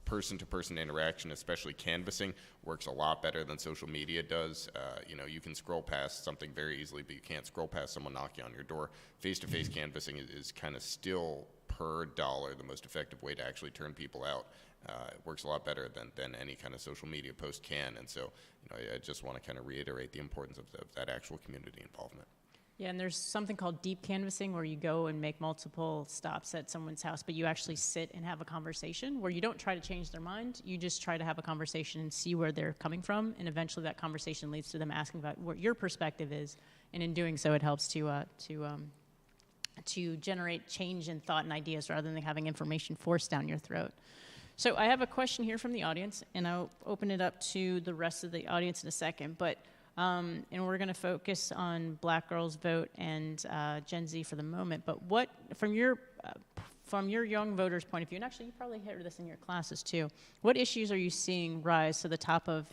person-to-person interaction, especially canvassing, works a lot better than social media does. You can scroll past something very easily, but you can't scroll past someone knocking on your door. Face-to-face canvassing is kind of still, per dollar, the most effective way to actually turn people out. It works a lot better than any kind of social media post can. And so I just want to kind of reiterate the importance of that actual community involvement. Yeah, and there's something called deep canvassing where you go and make multiple stops at someone's house, but you actually sit and have a conversation where you don't try to change their mind. You just try to have a conversation and see where they're coming from, and eventually that conversation leads to them asking about what your perspective is, and in doing so, it helps to generate change in thought and ideas rather than having information forced down your throat. So I have a question here from the audience, and I'll open it up to the rest of the audience in a second, but and we're going to focus on Black Girls Vote and Gen Z for the moment. But what, from your young voters' point of view, and actually you probably heard this in your classes too, what issues are you seeing rise to the top of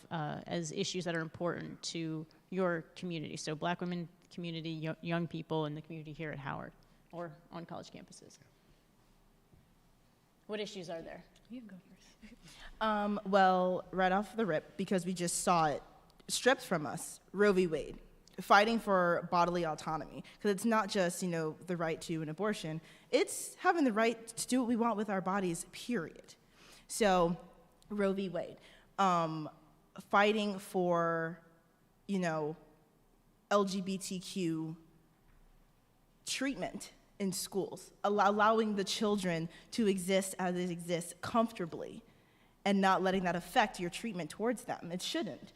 as issues that are important to your community? So Black women community, young people, and the community here at Howard or on college campuses. What issues are there? You can go first. Well, right off the rip, because we just saw it stripped from us, Roe v. Wade, fighting for bodily autonomy. Because it's not just, the right to an abortion. It's having the right to do what we want with our bodies, period. So, Roe v. Wade. Fighting for, LGBTQ treatment in schools, allowing the children to exist as it exists comfortably and not letting that affect your treatment towards them. It shouldn't.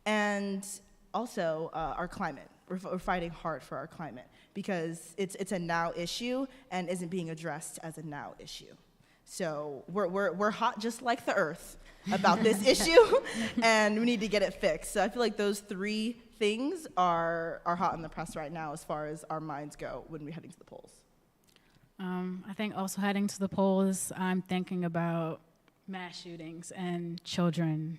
And also our climate. We're fighting hard for our climate because it's a now issue and isn't being addressed as a now issue. So we're hot just like the earth about this issue, and we need to get it fixed. So I feel like those three things are hot in the press right now as far as our minds go when we're heading to the polls. I think also heading to the polls, I'm thinking about mass shootings and children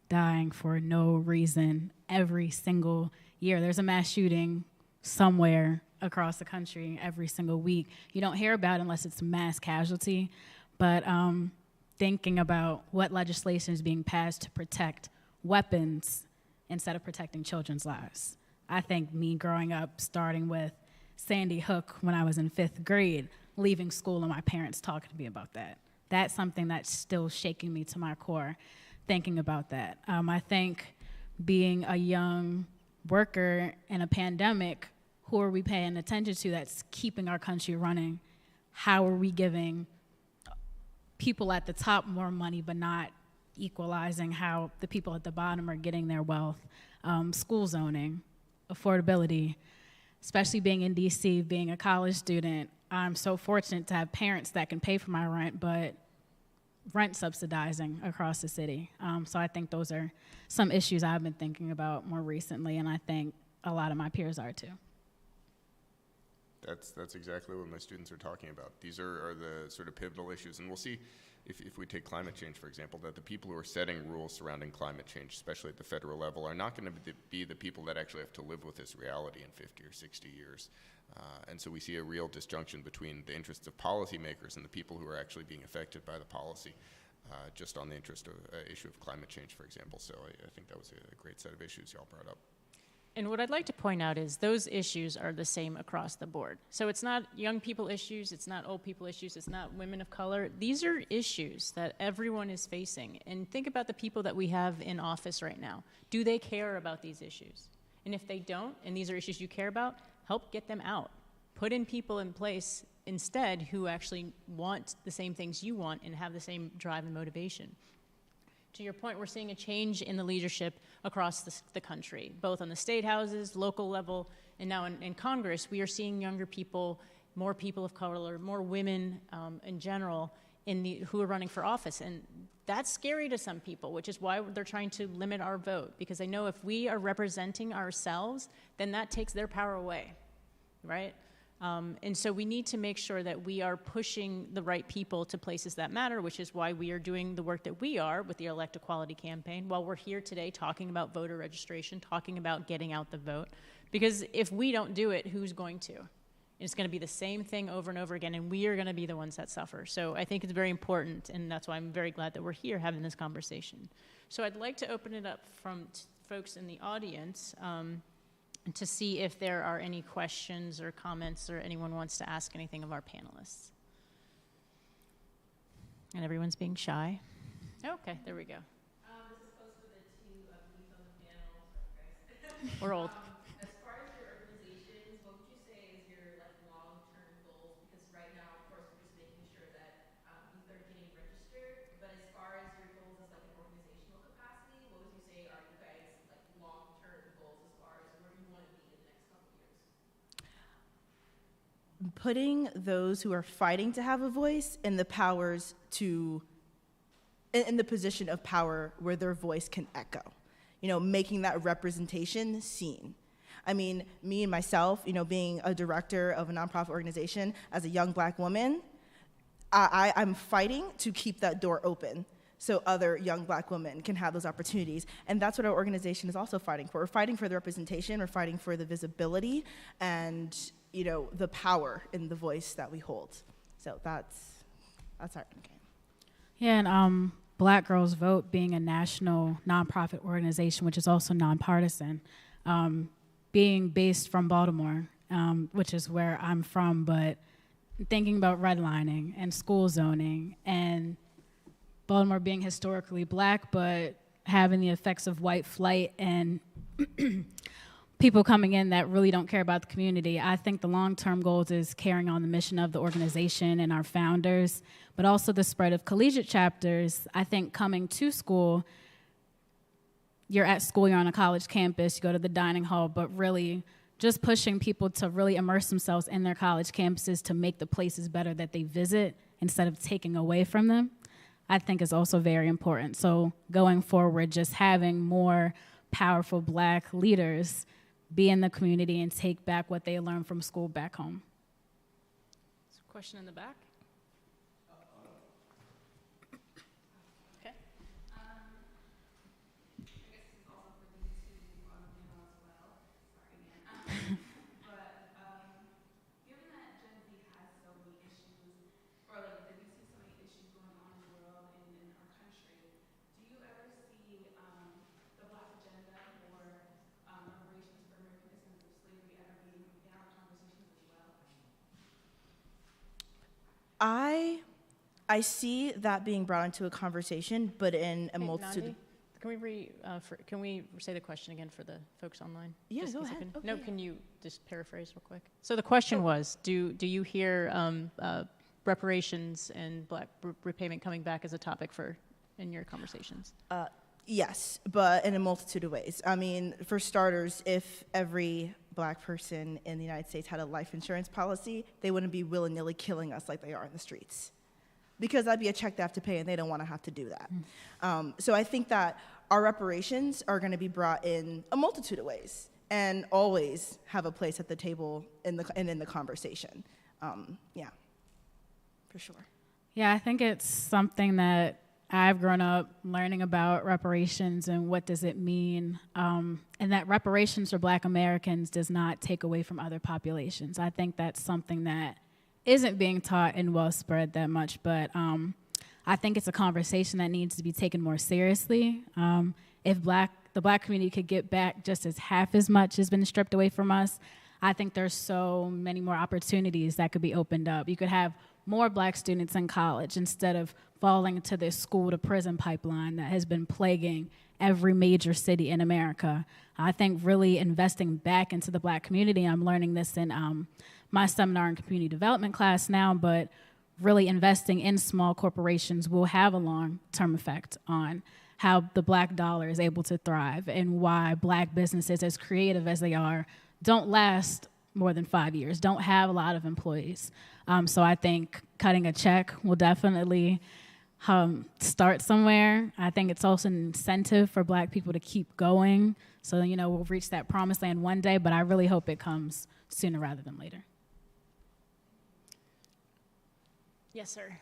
dying for no reason every single year. There's a mass shooting somewhere across the country every single week. You don't hear about it unless it's a mass casualty, but thinking about what legislation is being passed to protect weapons instead of protecting children's lives. I think me growing up, starting with Sandy Hook when I was in 5th grade, leaving school and my parents talking to me about that. That's something that's still shaking me to my core, thinking about that. I think being a young worker in a pandemic, who are we paying attention to that's keeping our country running? How are we giving people at the top more money but not equalizing how the people at the bottom are getting their wealth? School zoning, affordability, especially being in DC, being a college student. I'm so fortunate to have parents that can pay for my rent, but rent subsidizing across the city. So I think those are some issues I've been thinking about more recently, and I think a lot of my peers are too. That's exactly what my students are talking about. These are the sort of pivotal issues, and we'll see if we take climate change, for example, that the people who are setting rules surrounding climate change, especially at the federal level, are not going to be the people that actually have to live with this reality in 50 or 60 years. And so we see a real disjunction between the interests of policymakers and the people who are actually being affected by the policy, just on the issue of climate change, for example. So I think that was a great set of issues y'all brought up. And what I'd like to point out is those issues are the same across the board. So it's not young people issues, it's not old people issues, it's not women of color. These are issues that everyone is facing. And think about the people that we have in office right now. Do they care about these issues? And if they don't, and these are issues you care about, help get them out. Put in people in place instead who actually want the same things you want and have the same drive and motivation. To your point, we're seeing a change in the leadership across the country, both on the state houses, local level, and now in Congress. We are seeing younger people, more people of color, more women in general who are running for office. And that's scary to some people, which is why they're trying to limit our vote, because they know if we are representing ourselves, then that takes their power away, right? And so we need to make sure that we are pushing the right people to places that matter, which is why we are doing the work that we are with the Elect Equality campaign, while we're here today talking about voter registration, talking about getting out the vote. Because if we don't do it, who's going to? It's going to be the same thing over and over again, and we are going to be the ones that suffer. So I think it's very important, and that's why I'm very glad that we're here having this conversation. So I'd like to open it up from folks in the audience to see if there are any questions or comments or anyone wants to ask anything of our panelists. And everyone's being shy. Okay, there we go. This is close for the two youth on the panel. Sorry, guys. We're old. As far as your organizations, what would you say is your long-term goals? Because right now, of course, we're just making sure that youth are getting registered. But as far as your goals as an organizational capacity, what would you say are you guys long-term goals as far as where you want to be in the next couple of years? Putting those who are fighting to have a voice in the position of power where their voice can echo, making that representation seen. I mean, me and myself, being a director of a nonprofit organization as a young Black woman, I'm fighting to keep that door open so other young Black women can have those opportunities. And that's what our organization is also fighting for. We're fighting for the representation, we're fighting for the visibility, and the power in the voice that we hold. So that's our game. Yeah, and Black Girls Vote being a national nonprofit organization, which is also nonpartisan, being based from Baltimore, which is where I'm from, but thinking about redlining and school zoning, and Baltimore being historically Black, but having the effects of white flight and people coming in that really don't care about the community. I think the long-term goals is carrying on the mission of the organization and our founders, but also the spread of collegiate chapters. I think coming to school, you're at school, you're on a college campus, you go to the dining hall, but really just pushing people to really immerse themselves in their college campuses to make the places better that they visit instead of taking away from them, I think is also very important. So going forward, just having more powerful Black leaders be in the community and take back what they learned from school back home. Question in the back? Okay. I guess this is also for the two on the panel as well. Sorry again. But given that Gen Z has so many issues, or that we see so many issues going on in the world and in our country, do you ever see the Black agenda or reparations for American descendants of slavery ever being in our conversations as well? I see that being brought into a conversation, but in a Hey, multitude. Nandi, can we say the question again for the folks online? Yeah, Just go a ahead. second. Okay, No, yeah. can you just paraphrase real quick? So the question was, do you hear reparations and Black repayment coming back as a topic in your conversations? Yes, but in a multitude of ways. I mean, for starters, if every Black person in the United States had a life insurance policy, they wouldn't be willy-nilly killing us like they are in the streets. because that'd be a check they have to pay, and they don't want to have to do that. So I think that our reparations are going to be brought in a multitude of ways and always have a place at the table and in the conversation. Yeah, for sure. Yeah, I think it's something that I've grown up learning about reparations and what does it mean, and that reparations for Black Americans does not take away from other populations. I think that's something that isn't being taught and well spread that much, but I think it's a conversation that needs to be taken more seriously. If the Black community could get back just as half as much has been stripped away from us, I think there's so many more opportunities that could be opened up. You could have more Black students in college instead of falling into this school to prison pipeline that has been plaguing every major city in America. I think really investing back into the Black community, I'm learning this in my seminar and community development class now, but really investing in small corporations will have a long-term effect on how the Black dollar is able to thrive and why Black businesses, as creative as they are, don't last more than 5 years, don't have a lot of employees. So I think cutting a check will definitely start somewhere. I think it's also an incentive for Black people to keep going. So, we'll reach that promised land one day, but I really hope it comes sooner rather than later. Yes, sir.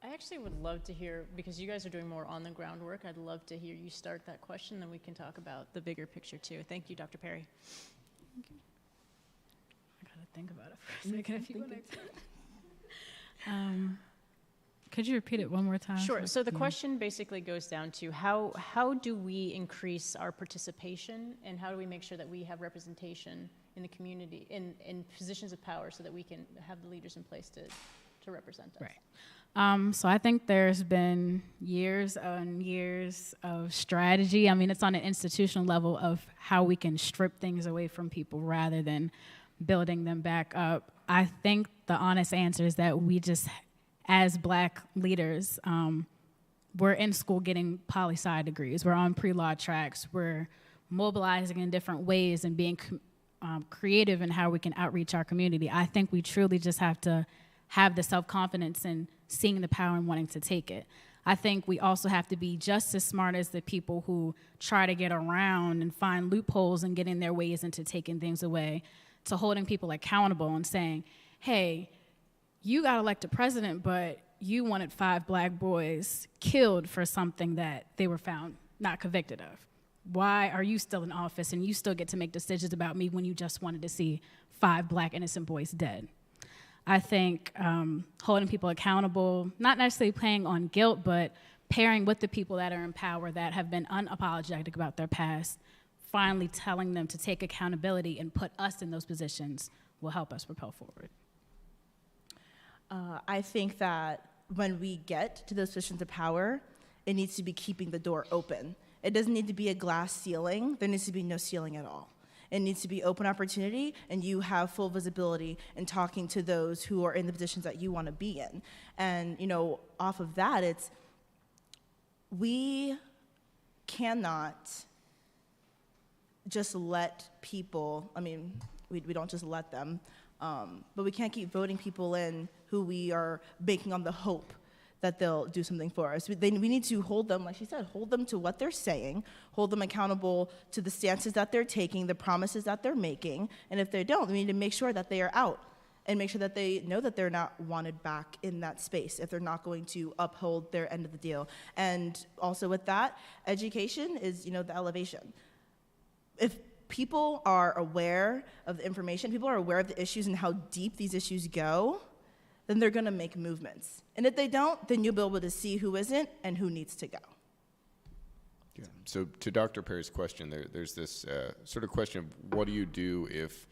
I actually would love to hear, because you guys are doing more on-the-ground work, I'd love to hear you start that question, then we can talk about the bigger picture too. Thank you, Dr. Perry. Thank you. I gotta think about it for a second if you want to. Could you repeat it one more time? Sure. So the question basically goes down to how do we increase our participation, and how do we make sure that we have representation in the community, in positions of power, so that we can have the leaders in place to represent us? Right. So I think there's been years and years of strategy. I mean, it's on an institutional level of how we can strip things away from people rather than building them back up. I think the honest answer is that we just, as Black leaders, we're in school getting poli-sci degrees. We're on pre-law tracks. We're mobilizing in different ways and being creative in how we can outreach our community. I think we truly just have to have the self-confidence in seeing the power and wanting to take it. I think we also have to be just as smart as the people who try to get around and find loopholes and getting their ways into taking things away, to holding people accountable and saying, hey, you got elected president, but you wanted 5 Black boys killed for something that they were found not convicted of. Why are you still in office and you still get to make decisions about me when you just wanted to see 5 Black innocent boys dead? I think holding people accountable, not necessarily playing on guilt, but pairing with the people that are in power that have been unapologetic about their past, finally telling them to take accountability and put us in those positions will help us propel forward. I think that when we get to those positions of power, it needs to be keeping the door open. It doesn't need to be a glass ceiling. There needs to be no ceiling at all. It needs to be open opportunity, and you have full visibility in talking to those who are in the positions that you want to be in. And, off of that, we cannot just let people, we don't just let them, but we can't keep voting people in who we are banking on the hope that they'll do something for us. We need to hold them, like she said, hold them to what they're saying, hold them accountable to the stances that they're taking, the promises that they're making, and if they don't, we need to make sure that they are out and make sure that they know that they're not wanted back in that space if they're not going to uphold their end of the deal. And also with that, education is, the elevation. If people are aware of the information, people are aware of the issues and how deep these issues go, then they're gonna make movements. And if they don't, then you'll be able to see who isn't and who needs to go. Yeah. So to Dr. Perry's question, there's this sort of question of what do you do if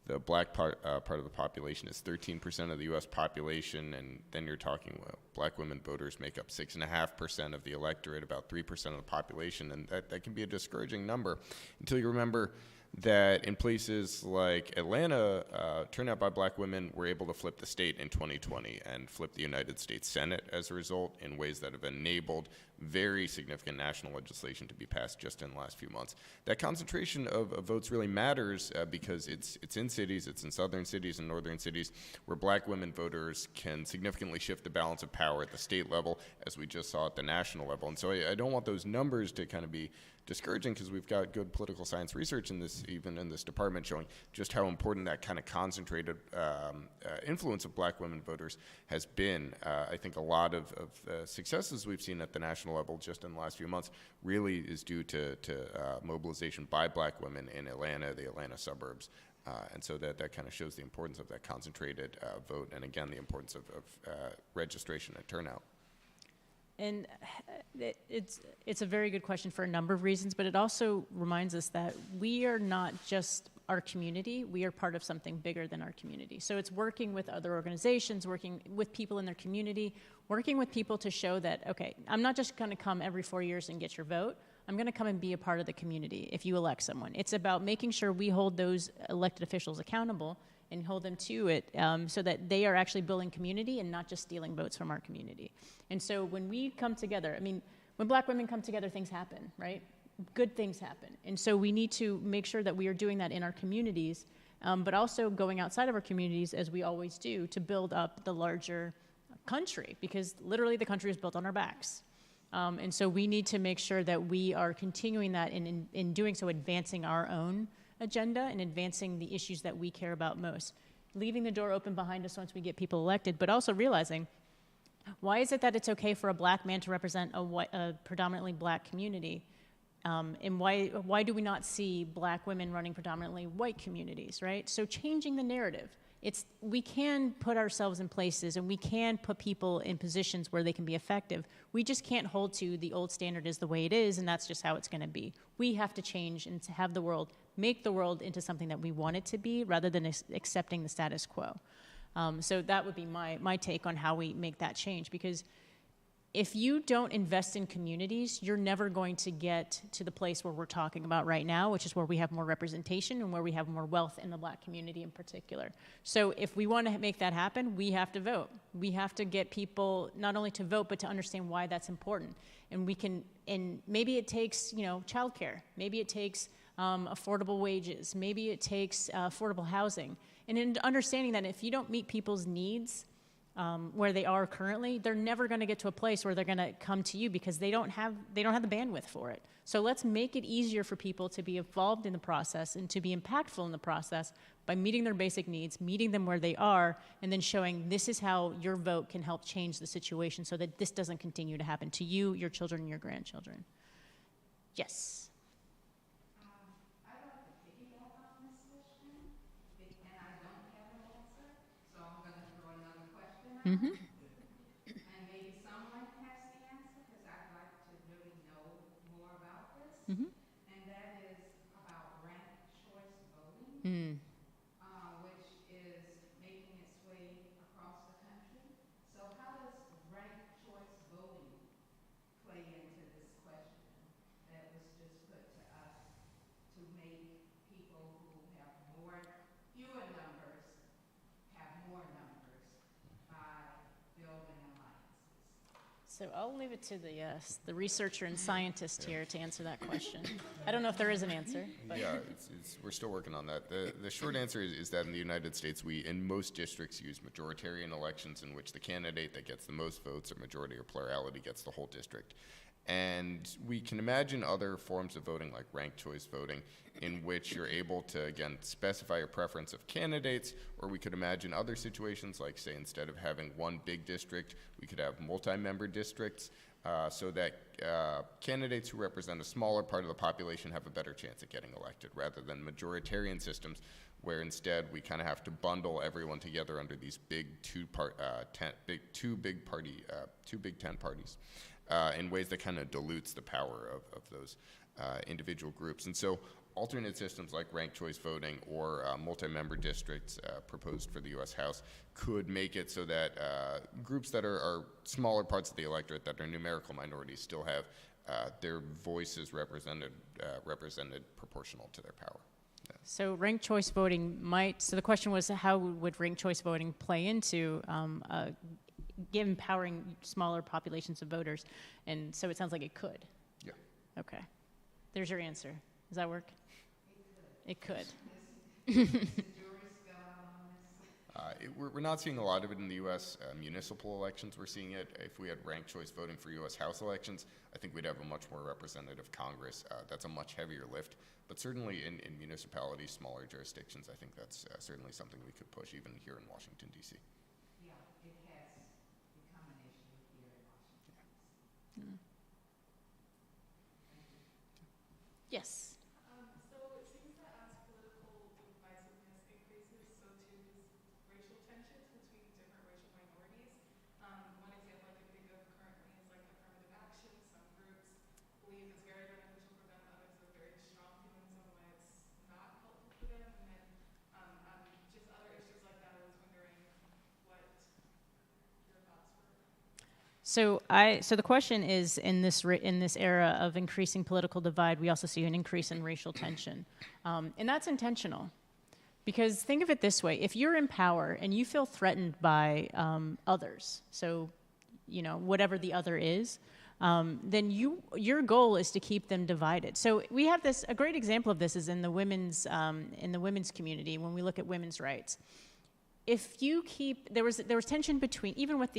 the black part of the population is 13% of the U.S. population, and then you're talking, well, black women voters make up 6.5% of the electorate, about 3% of the population, and that can be a discouraging number until you remember that in places like Atlanta, turnout by black women were able to flip the state in 2020 and flip the United States Senate as a result in ways that have enabled very significant national legislation to be passed just in the last few months. That concentration of votes really matters because it's in cities, it's in southern cities and northern cities where black women voters can significantly shift the balance of power at the state level, as we just saw at the national level. And so I don't want those numbers to kind of be discouraging, because we've got good political science research in this, even in this department, showing just how important that kind of concentrated influence of black women voters has been. I think a lot of successes we've seen at the national level just in the last few months really is due to mobilization by black women in Atlanta, the Atlanta suburbs. And so that kind of shows the importance of that concentrated vote, and again, the importance of registration and turnout. And it's a very good question for a number of reasons, but it also reminds us that we are not just our community, we are part of something bigger than our community. So it's working with other organizations, working with people in their community, working with people to show that, okay, I'm not just gonna come every 4 years and get your vote, I'm gonna come and be a part of the community if you elect someone. It's about making sure we hold those elected officials accountable and hold them to it so that they are actually building community and not just stealing votes from our community. And so when we come together, I mean, when black women come together, things happen, right? Good things happen. And so we need to make sure that we are doing that in our communities, but also going outside of our communities, as we always do, to build up the larger country, because literally the country is built on our backs. And so we need to make sure that we are continuing that, and in doing so, advancing our own agenda and advancing the issues that we care about most. Leaving the door open behind us once we get people elected, but also realizing, why is it that it's okay for a black man to represent a predominantly black community? And why do we not see black women running predominantly white communities, right? So changing the narrative. We can put ourselves in places and we can put people in positions where they can be effective. We just can't hold to the old standard is the way it is, and that's just how it's gonna be. We have to change and to have the world, make the world into something that we want it to be, rather than accepting the status quo. So that would be my take on how we make that change, because if you don't invest in communities, you're never going to get to the place where we're talking about right now, which is where we have more representation and where we have more wealth in the black community in particular. So if we want to make that happen, we have to vote. We have to get people not only to vote, but to understand why that's important. And maybe it takes, childcare. Maybe it takes affordable wages. Maybe it takes affordable housing. And in understanding that if you don't meet people's needs where they are currently, they're never going to get to a place where they're going to come to you, because they don't have the bandwidth for it. So let's make it easier for people to be involved in the process and to be impactful in the process by meeting their basic needs, meeting them where they are, and then showing this is how your vote can help change the situation so that this doesn't continue to happen to you, your children, and your grandchildren. Yes. I'd like to piggyback on this question, and I don't have an answer, so I'm going to throw another question out. Mm-hmm. And maybe someone has the answer, because I'd like to really know more about this. Mm-hmm. And that is about ranked choice voting, Mm. which is making its way across the country. So how does ranked choice voting play into this question that was just put to us to make people who have fewer numbers have more numbers by building alliances? So I'll leave it to the researcher and scientist here to answer that question. I don't know if there is an answer. But. Yeah, we're still working on that. The short answer is that in the United States, we, in most districts, use majoritarian elections in which the candidate that gets the most votes, or majority or plurality, gets the whole district. And we can imagine other forms of voting, like ranked choice voting, in which you're able to, again, specify your preference of candidates, or we could imagine other situations, like, say, instead of having one big district, we could have multi-member districts, so that candidates who represent a smaller part of the population have a better chance at getting elected, rather than majoritarian systems, where instead we kind of have to bundle everyone together under these big two big tent parties in ways that kind of dilutes the power of those individual groups. And so alternate systems like ranked choice voting or multi-member districts proposed for the U.S. House could make it so that groups that are smaller parts of the electorate that are numerical minorities still have their voices represented proportional to their power. So ranked choice voting so the question was, how would ranked choice voting play into empowering smaller populations of voters? And so it sounds like it could. Yeah. Okay. There's your answer. Does that work? It could. We're not seeing a lot of it in the U.S. Municipal elections. We're seeing it. If we had ranked choice voting for U.S. House elections, I think we'd have a much more representative Congress. That's a much heavier lift. But certainly in municipalities, smaller jurisdictions, I think that's certainly something we could push even here in Washington, D.C. Yeah, it has become an issue here in Washington, D.C. Mm. Yes. So it seems that as political divisiveness increases, so too does racial tensions between different racial minorities. One example I can think of currently is like affirmative action. Some groups believe it's very beneficial for them, others are very strong feelings on why it's not helpful for them. And then just other issues like that, I was wondering what your thoughts were. So the question is, in this era of increasing political divide, we also see an increase in racial tension, and that's intentional. Because think of it this way: if you're in power and you feel threatened by others, so whatever the other is, then your goal is to keep them divided. So we have a great example of this is in the women's community when we look at women's rights. If you there was tension between, even with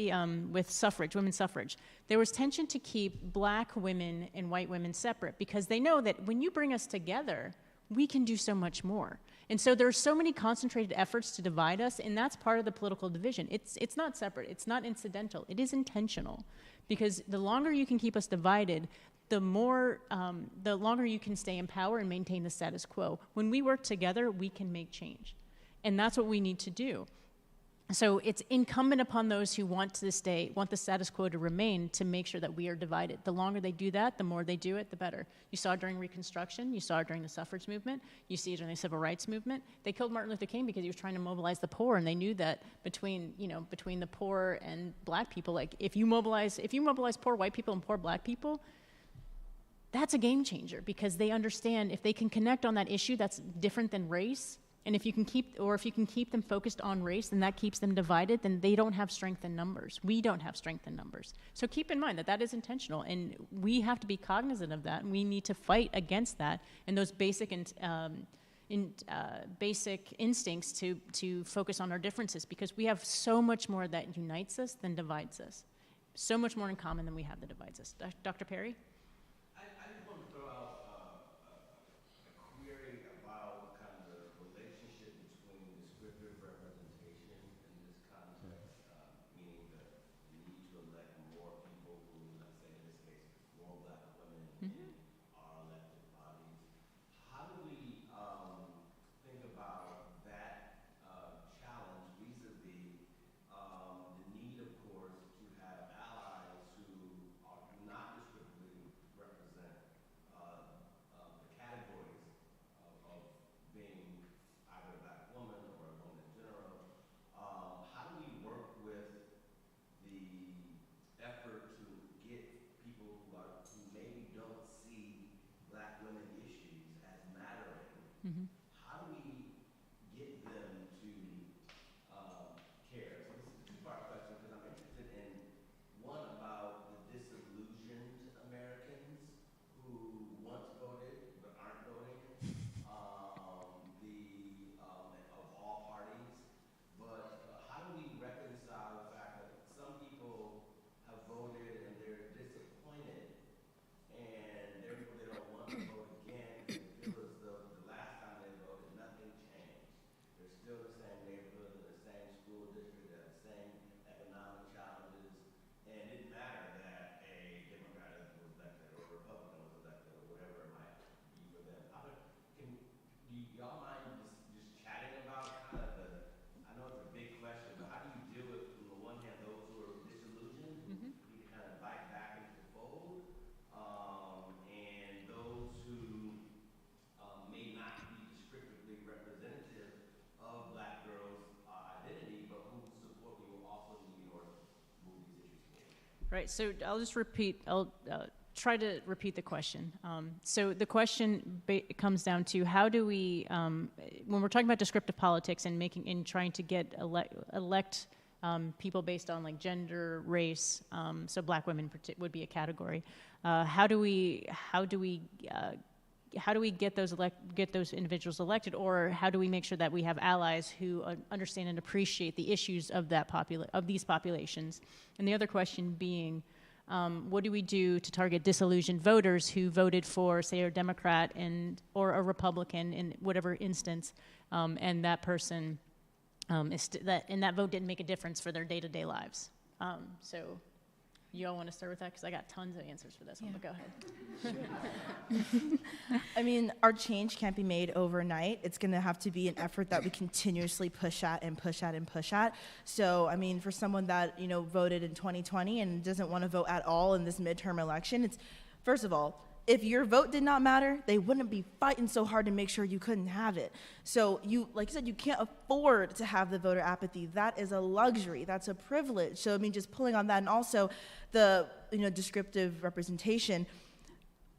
with suffrage, women's suffrage, there was tension to keep black women and white women separate because they know that when you bring us together, we can do so much more. And so there are so many concentrated efforts to divide us, and that's part of the political division. It's not separate, it's not incidental, it is intentional. Because the longer you can keep us divided, the longer you can stay in power and maintain the status quo. When we work together, we can make change. And that's what we need to do. So it's incumbent upon those who want the status quo to remain, to make sure that we are divided. The longer they do that, the more they do it, the better. You saw it during Reconstruction, you saw it during the suffrage movement, you see it during the civil rights movement. They killed Martin Luther King because he was trying to mobilize the poor, and they knew that between the poor and black people, like if you mobilize poor white people and poor black people, that's a game changer, because they understand if they can connect on that issue that's different than race. And if you can keep them focused on race, then that keeps them divided, then they don't have strength in numbers. We don't have strength in numbers. So keep in mind that is intentional, and we have to be cognizant of that, and we need to fight against that and those basic instincts to focus on our differences, because we have so much more that unites us than divides us. So much more in common than we have that divides us. Dr. Perry? I just want to throw out a query about kind of the relationship between descriptive representation in this context, meaning the need to elect more people who, let's say in this case, more black women in our elected bodies. How do we think about that challenge vis-a-vis the need, of course, to have allies who are not descriptively Right, so I'll just repeat, I'll try to repeat the question. So the question comes down to how do we, when we're talking about descriptive politics and trying to get elect people based on like gender, race, so black women would be a category. How do we get those individuals elected, or how do we make sure that we have allies who understand and appreciate the issues of these populations? And the other question being, what do we do to target disillusioned voters who voted for, say, a Democrat or a Republican in whatever instance, and that person and that vote didn't make a difference for their day-to-day lives? So, you all want to start with that, because I got tons of answers for this one. But go ahead. I mean, our change can't be made overnight. It's going to have to be an effort that we continuously push at and push at and push at. So, I mean, for someone that, voted in 2020 and doesn't want to vote at all in this midterm election, it's, first of all, if your vote did not matter, they wouldn't be fighting so hard to make sure you couldn't have it. So like you said, you can't afford to have the voter apathy. That is a luxury. That's a privilege. So, I mean, just pulling on that, and also the, descriptive representation,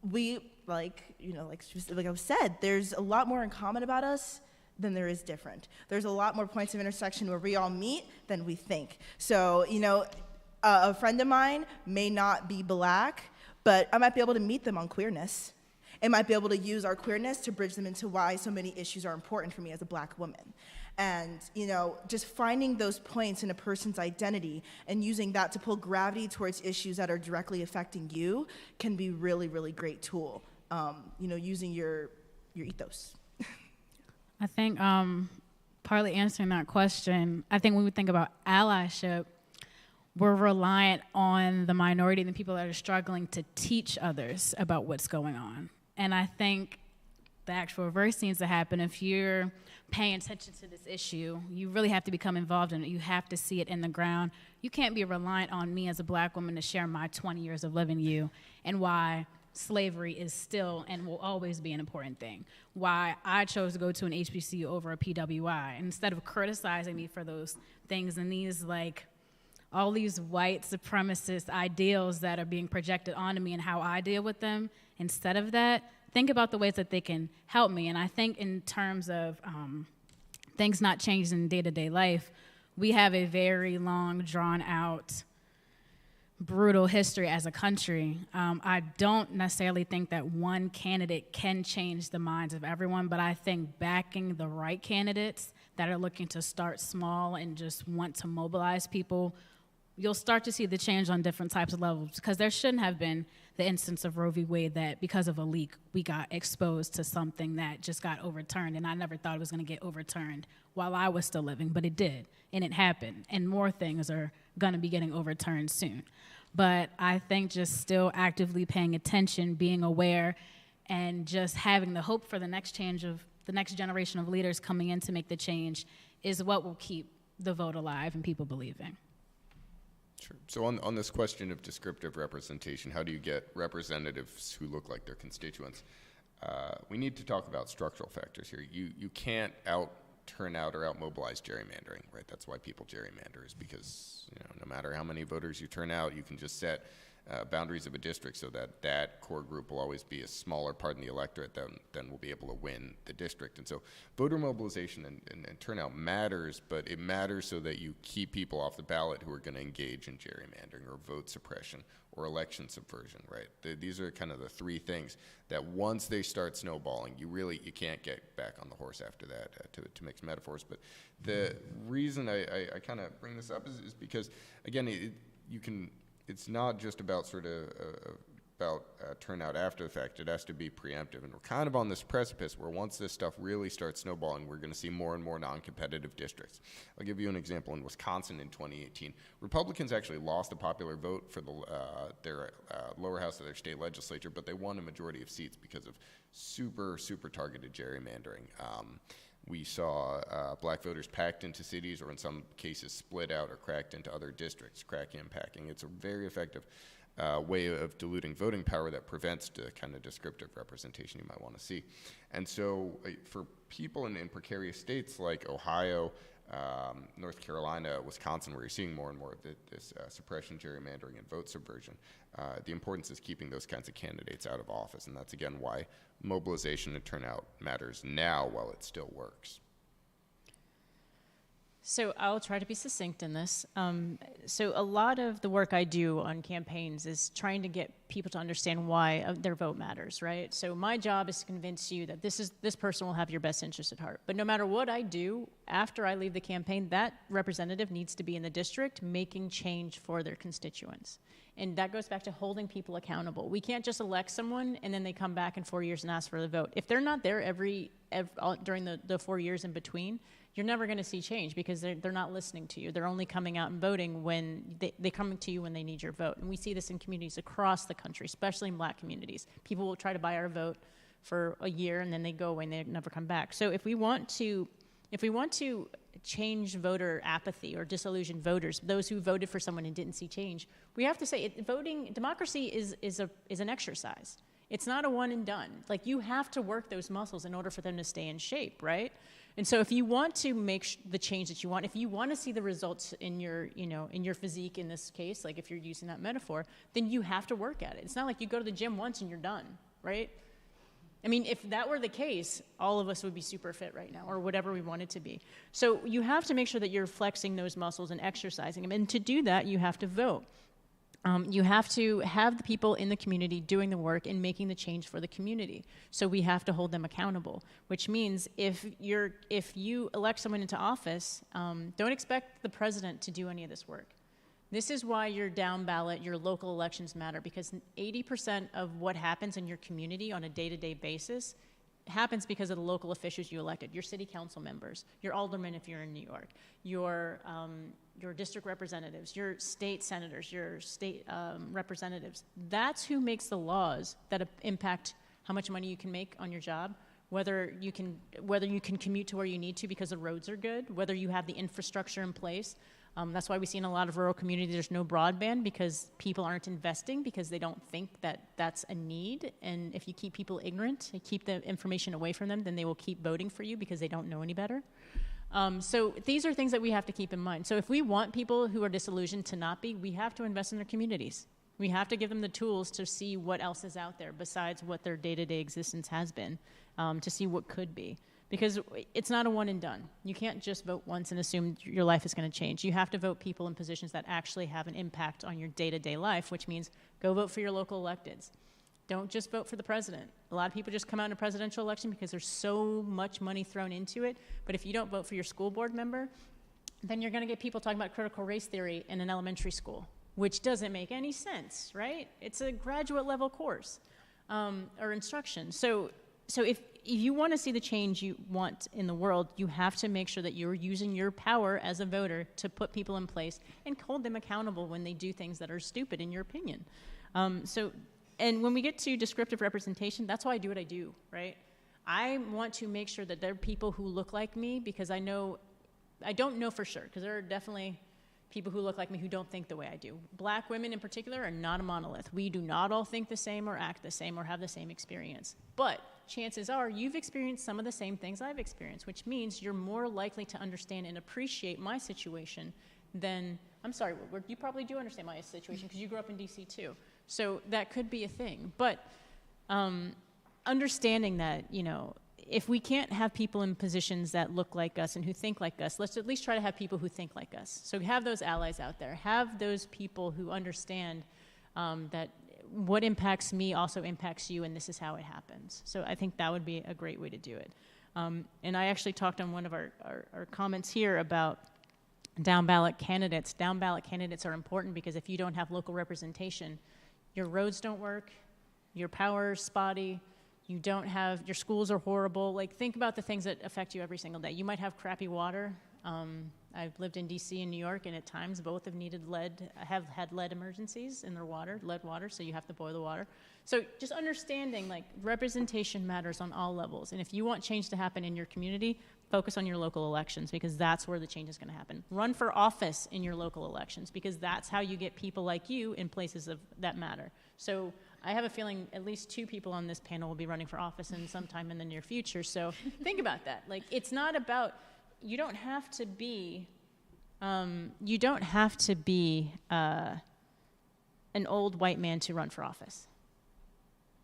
we, like I've said, there's a lot more in common about us than there is different. There's a lot more points of intersection where we all meet than we think. So, a friend of mine may not be black, but I might be able to meet them on queerness. I might be able to use our queerness to bridge them into why so many issues are important for me as a black woman. And, just finding those points in a person's identity and using that to pull gravity towards issues that are directly affecting you can be really, really great tool, using your ethos. I think partly answering that question, I think when we think about allyship, we're reliant on the minority and the people that are struggling to teach others about what's going on. And I think the actual reverse needs to happen. If you're paying attention to this issue, you really have to become involved in it. You have to see it in the ground. You can't be reliant on me as a black woman to share my 20 years of living you and why slavery is still and will always be an important thing. Why I chose to go to an HBCU over a PWI. And instead of criticizing me for those things and all these white supremacist ideals that are being projected onto me and how I deal with them, instead of that, think about the ways that they can help me. And I think in terms of things not changing in day-to-day life, we have a very long, drawn-out, brutal history as a country. I don't necessarily think that one candidate can change the minds of everyone, but I think backing the right candidates that are looking to start small and just want to mobilize people, you'll start to see the change on different types of levels, because there shouldn't have been the instance of Roe v. Wade that because of a leak, we got exposed to something that just got overturned, and I never thought it was going to get overturned while I was still living, but it did, and it happened, and more things are going to be getting overturned soon. But I think just still actively paying attention, being aware, and just having the hope for the next generation of leaders coming in to make the change is what will keep the vote alive and people believing. Sure. So on this question of descriptive representation, how do you get representatives who look like their constituents? We need to talk about structural factors here. You can't turn out or out-mobilize gerrymandering, right? That's why people gerrymander, is because no matter how many voters you turn out, you can just set boundaries of a district so that core group will always be a smaller part in the electorate than will be able to win the district. And so voter mobilization and turnout matters, but it matters so that you keep people off the ballot who are going to engage in gerrymandering or vote suppression or election subversion, right? These are kind of the three things that once they start snowballing, you can't get back on the horse after that, to mix metaphors. But the reason I kind of bring this up is because, again, it's not just about turnout after the fact. It has to be preemptive. And we're kind of on this precipice where once this stuff really starts snowballing, we're going to see more and more non-competitive districts. I'll give you an example. In Wisconsin in 2018, Republicans actually lost the popular vote for their lower house of their state legislature, but they won a majority of seats because of super, super targeted gerrymandering. We saw black voters packed into cities, or in some cases split out or cracked into other districts, cracking and packing. It's a very effective way of diluting voting power that prevents the kind of descriptive representation you might want to see. And so for people in precarious states like Ohio, North Carolina, Wisconsin, where you're seeing more and more of this suppression, gerrymandering, and vote subversion. The importance is keeping those kinds of candidates out of office, and that's again why mobilization and turnout matters now while it still works. So I'll try to be succinct in this. So a lot of the work I do on campaigns is trying to get people to understand why their vote matters, right? So my job is to convince you that this person will have your best interest at heart. But no matter what I do, after I leave the campaign, that representative needs to be in the district making change for their constituents. And that goes back to holding people accountable. We can't just elect someone and then they come back in 4 years and ask for the vote. If they're not there during the 4 years in between, you're never going to see change because they're not listening to you. They're only coming out and voting when they come to you when they need your vote. And we see this in communities across the country, especially in Black communities. People will try to buy our vote for a year and then they go away and they never come back. So if we want to change voter apathy or disillusioned voters, those who voted for someone and didn't see change, we have to say democracy is an exercise. It's not a one and done. Like, you have to work those muscles in order for them to stay in shape, right? And so if you want to make the change that you want, if you want to see the results in your physique in this case, like if you're using that metaphor, then you have to work at it. It's not like you go to the gym once and you're done, right? I mean, if that were the case, all of us would be super fit right now, or whatever we wanted to be. So you have to make sure that you're flexing those muscles and exercising them. And to do that, you have to vote. You have to have the people in the community doing the work and making the change for the community. So we have to hold them accountable, which means if you elect someone into office, don't expect the president to do any of this work. This is why your down ballot, your local elections matter, because 80% of what happens in your community on a day-to-day basis happens because of the local officials you elected, your city council members, your aldermen if you're in New York, your district representatives, your state senators, your state representatives. That's who makes the laws that impact how much money you can make on your job, whether you can commute to where you need to because the roads are good, whether you have the infrastructure in place. That's why we see in a lot of rural communities there's no broadband, because people aren't investing because they don't think that that's a need. And if you keep people ignorant, you keep the information away from them, then they will keep voting for you because they don't know any better. So these are things that we have to keep in mind. So if we want people who are disillusioned to not be, we have to invest in their communities. We have to give them the tools to see what else is out there besides what their day-to-day existence has been, to see what could be. Because it's not a one and done. You can't just vote once and assume your life is going to change. You have to vote people in positions that actually have an impact on your day-to-day life, which means go vote for your local electeds. Don't just vote for the president. A lot of people just come out in a presidential election because there's so much money thrown into it. But if you don't vote for your school board member, then you're going to get people talking about critical race theory in an elementary school, which doesn't make any sense, right? It's a graduate level course or instruction. So if you want to see the change you want in the world, you have to make sure that you're using your power as a voter to put people in place and hold them accountable when they do things that are stupid, in your opinion. And when we get to descriptive representation, that's why I do what I do, right? I want to make sure that there are people who look like me, because I don't know for sure, because there are definitely people who look like me who don't think the way I do. Black women in particular are not a monolith. We do not all think the same or act the same or have the same experience. But chances are you've experienced some of the same things I've experienced, which means you're more likely to understand and appreciate my situation than, I'm sorry, Woodward, you probably do understand my situation because you grew up in DC too. So that could be a thing. But understanding that, if we can't have people in positions that look like us and who think like us, let's at least try to have people who think like us. So have those allies out there. Have those people who understand that what impacts me also impacts you, and this is how it happens. So I think that would be a great way to do it. And I actually talked on one of our comments here about down ballot candidates. Down ballot candidates are important because if you don't have local representation, your roads don't work, your power is spotty, your schools are horrible. Like, think about the things that affect you every single day. You might have crappy water. I've lived in DC and New York, and at times both have had lead emergencies in their water, lead water, so you have to boil the water. So just understanding, like, representation matters on all levels. And if you want change to happen in your community, focus on your local elections, because that's where the change is going to happen. Run for office in your local elections, because that's how you get people like you in places that matter. So I have a feeling at least 2 people on this panel will be running for office in sometime in the near future. So think about that. Like, it's not about you don't have to be, you don't have to be an old white man to run for office.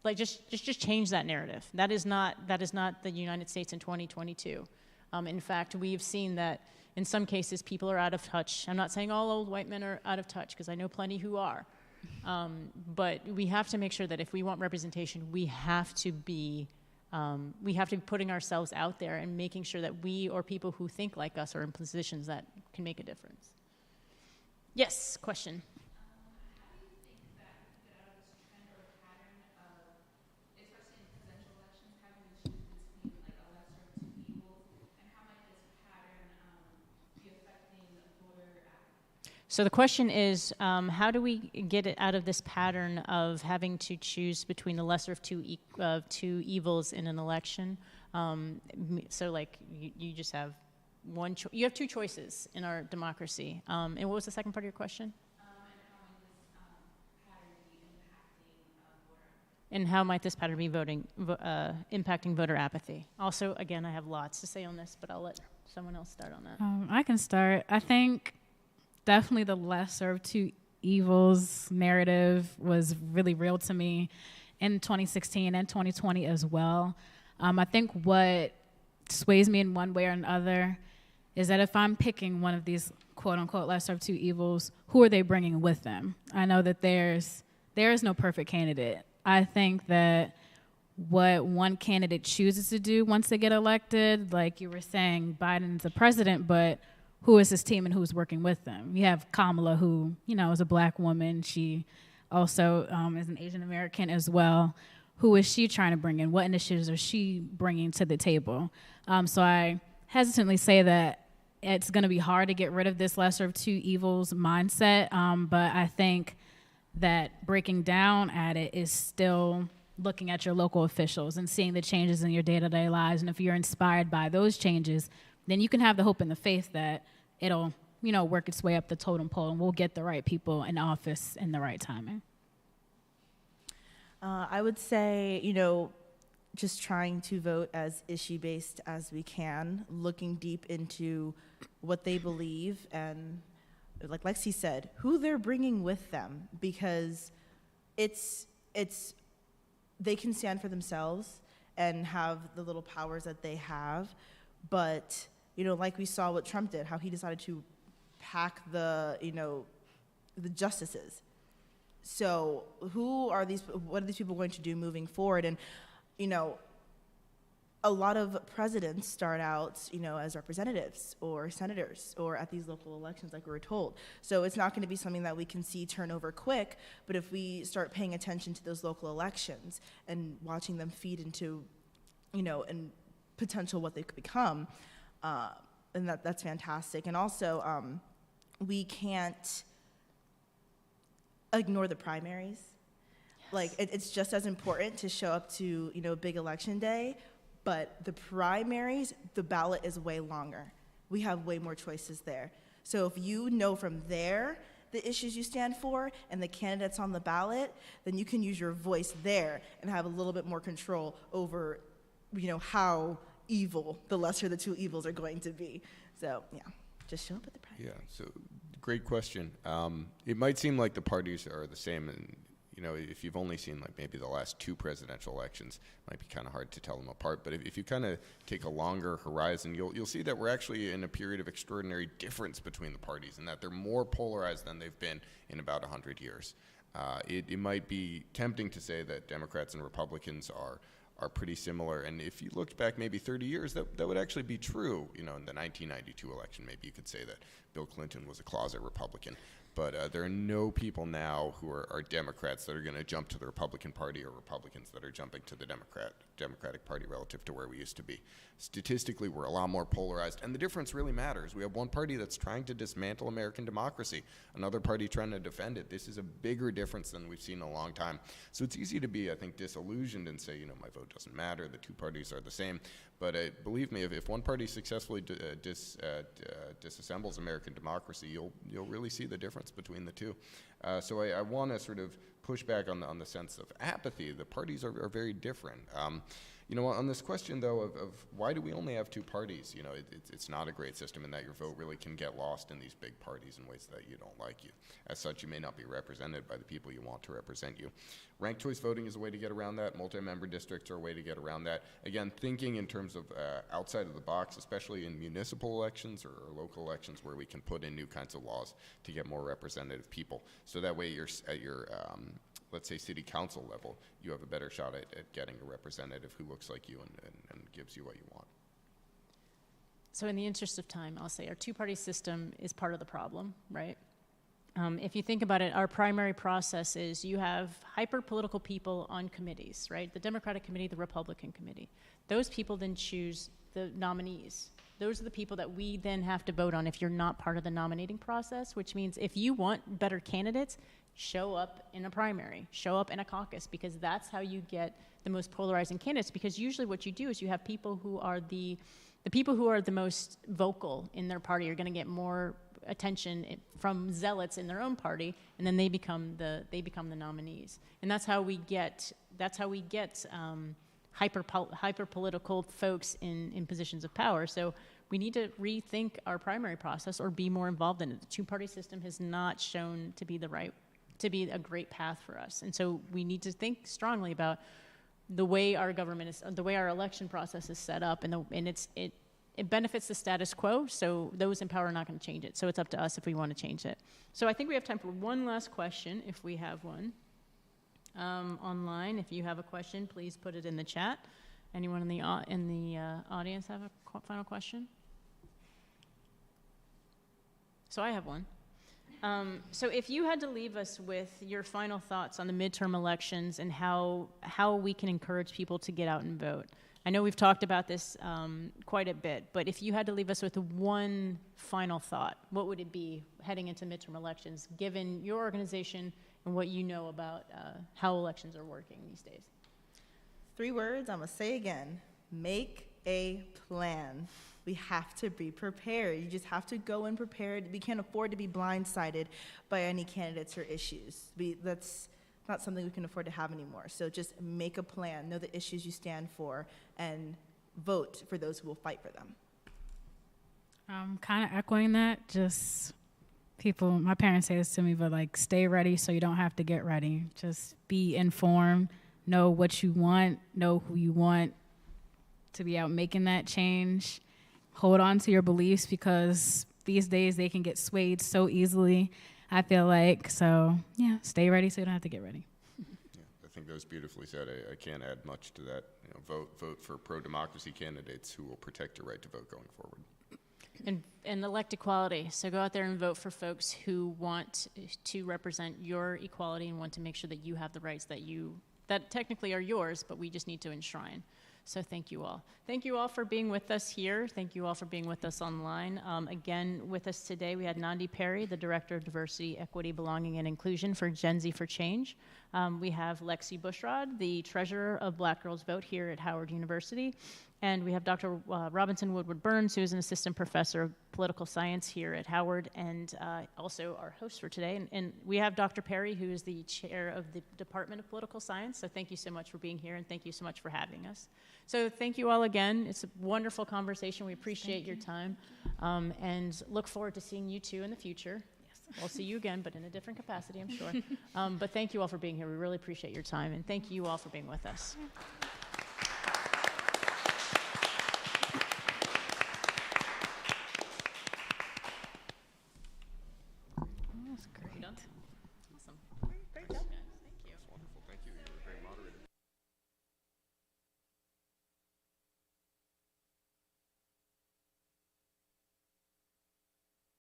Like, just change that narrative. That is not the United States in 2022. In fact, we've seen that in some cases people are out of touch. I'm not saying all old white men are out of touch, because I know plenty who are. But we have to make sure that if we want representation, we have to be putting ourselves out there and making sure that we, or people who think like us, are in positions that can make a difference. Yes, question. How do you think that we get out of this trend or pattern of, especially in presidential elections, having to choose between like a lesser of two evils, and how might this pattern be affecting voter apathy? So the question is, how do we get it out of this pattern of having to choose between the lesser of two evils in an election? So like you just have you have two choices in our democracy. And what was the second part of your question? And how might this pattern be impacting voter apathy? Also, again, I have lots to say on this, but I'll let someone else start on that. I can start. I think definitely the lesser of two evils narrative was really real to me in 2016 and 2020 as well. I think what sways me in one way or another is that if I'm picking one of these quote-unquote lesser of two evils, who are they bringing with them? I know that there is no perfect candidate. I think that what one candidate chooses to do once they get elected, like you were saying, Biden's the president, but who is his team and who's working with them? You have Kamala, who, is a black woman. She also is an Asian American as well. Who is she trying to bring in? What initiatives is she bringing to the table? So I hesitantly say that it's going to be hard to get rid of this lesser of two evils mindset, but I think that breaking down at it is still looking at your local officials and seeing the changes in your day-to-day lives. And if you're inspired by those changes, then you can have the hope and the faith that it'll, work its way up the totem pole and we'll get the right people in office in the right timing. I would say, just trying to vote as issue-based as we can, looking deep into what they believe, and like Lexi said, who they're bringing with them, because they can stand for themselves and have the little powers that they have, but like we saw what Trump did, how he decided to pack the justices. So what are these people going to do moving forward? And a lot of presidents start out, as representatives or senators or at these local elections, like we were told. So it's not going to be something that we can see turn over quick, but if we start paying attention to those local elections and watching them feed into, and potential what they could become, and that's fantastic. And also, we can't ignore the primaries. Yes. Like, it's just as important to show up to, big election day, but the primaries, the ballot is way longer. We have way more choices there. So if you know from there the issues you stand for and the candidates on the ballot, then you can use your voice there and have a little bit more control over, how evil the lesser of the two evils are going to be. So, yeah, just show up at the primary. Yeah, so great question. It might seem like the parties are the same, and if you've only seen like maybe the last two presidential elections, it might be kind of hard to tell them apart. But if you kind of take a longer horizon, you'll see that we're actually in a period of extraordinary difference between the parties, and that they're more polarized than they've been in about 100 years. It might be tempting to say that Democrats and Republicans are pretty similar, and if you looked back maybe 30 years, that would actually be true. In the 1992 election, maybe you could say that Bill Clinton was a closet Republican. But there are no people now who are Democrats that are going to jump to the Republican Party, or Republicans that are jumping to the Democratic Party relative to where we used to be. Statistically, we're a lot more polarized, and the difference really matters. We have one party that's trying to dismantle American democracy, another party trying to defend it. This is a bigger difference than we've seen in a long time. So it's easy to be, I think, disillusioned and say, my vote doesn't matter, the two parties are the same. But believe me, if one party successfully disassembles American democracy, you'll really see the difference between the two. So I want to sort of push back on the sense of apathy. The parties are very different. You know, on this question, though, of why do we only have two parties, you know, it's not a great system in that your vote really can get lost in these big parties in ways that you don't like you. As such, you may not be represented by the people you want to represent you. Ranked choice voting is a way to get around that. Multi-member districts are a way to get around that. Again, thinking in terms of outside of the box, especially in municipal elections or local elections where we can put in new kinds of laws to get more representative people. So that way you're at your let's say city council level, you have a better shot at getting a representative who looks like you and gives you what you want. So in the interest of time, I'll say our two-party system is part of the problem, right? If you think about it, our primary process is you have hyper-political people on committees, right? The Democratic committee, the Republican committee. Those people then choose the nominees. Those are the people that we then have to vote on if you're not part of the nominating process, which means if you want better candidates, show up in a primary, show up in a caucus, because that's how you get the most polarizing candidates. Because usually what you do is you have people who are the people who are the most vocal in their party are going to get more attention from zealots in their own party, and then they become the nominees. And that's how we get hyper political folks in positions of power. So we need to rethink our primary process or be more involved in it. The two-party system has not shown to be a great path for us. And so we need to think strongly about the way our government is, the way our election process is set up, and it benefits the status quo, so those in power are not going to change it. So it's up to us if we want to change it. So I think we have time for one last question, if we have one. Online, if you have a question, please put it in the chat. Anyone in the audience have a final question? So I have one. So if you had to leave us with your final thoughts on the midterm elections and how we can encourage people to get out and vote. I know we've talked about this quite a bit, but if you had to leave us with one final thought, what would it be heading into midterm elections, given your organization and what you know about how elections are working these days? 3 words I'm going to say again. Make a plan. We have to be prepared. You just have to go in prepared. We can't afford to be blindsided by any candidates or issues. That's not something we can afford to have anymore. So just make a plan, know the issues you stand for, and vote for those who will fight for them. Kind of echoing that, just people, my parents say this to me, but like stay ready so you don't have to get ready. Just be informed, know what you want, know who you want to be out making that change. Hold on to your beliefs because these days they can get swayed so easily, I feel like. So, yeah, stay ready so you don't have to get ready. Yeah, I think that was beautifully said. I can't add much to that. You know, vote for pro-democracy candidates who will protect your right to vote going forward. And elect equality. So go out there and vote for folks who want to represent your equality and want to make sure that you have the rights that technically are yours, but we just need to enshrine. So thank you all. Thank you all for being with us here. Thank you all for being with us online. Again, with us today, we had Nandi Perry, the Director of Diversity, Equity, Belonging, and Inclusion for Gen Z for Change. We have Lexi Burshrod, the Treasurer of Black Girls Vote here at Howard University. And we have Dr. Robinson Woodward-Burns, who is an Assistant Professor of Political Science here at Howard, and also our host for today. And we have Dr. Perry, who is the Chair of the Department of Political Science. So thank you so much for being here, and thank you so much for having us. So thank you all again. It's a wonderful conversation. We appreciate your time, and look forward to seeing you two in the future. Yes. We'll see you again, but in a different capacity, I'm sure. But thank you all for being here. We really appreciate your time, and thank you all for being with us. That was great.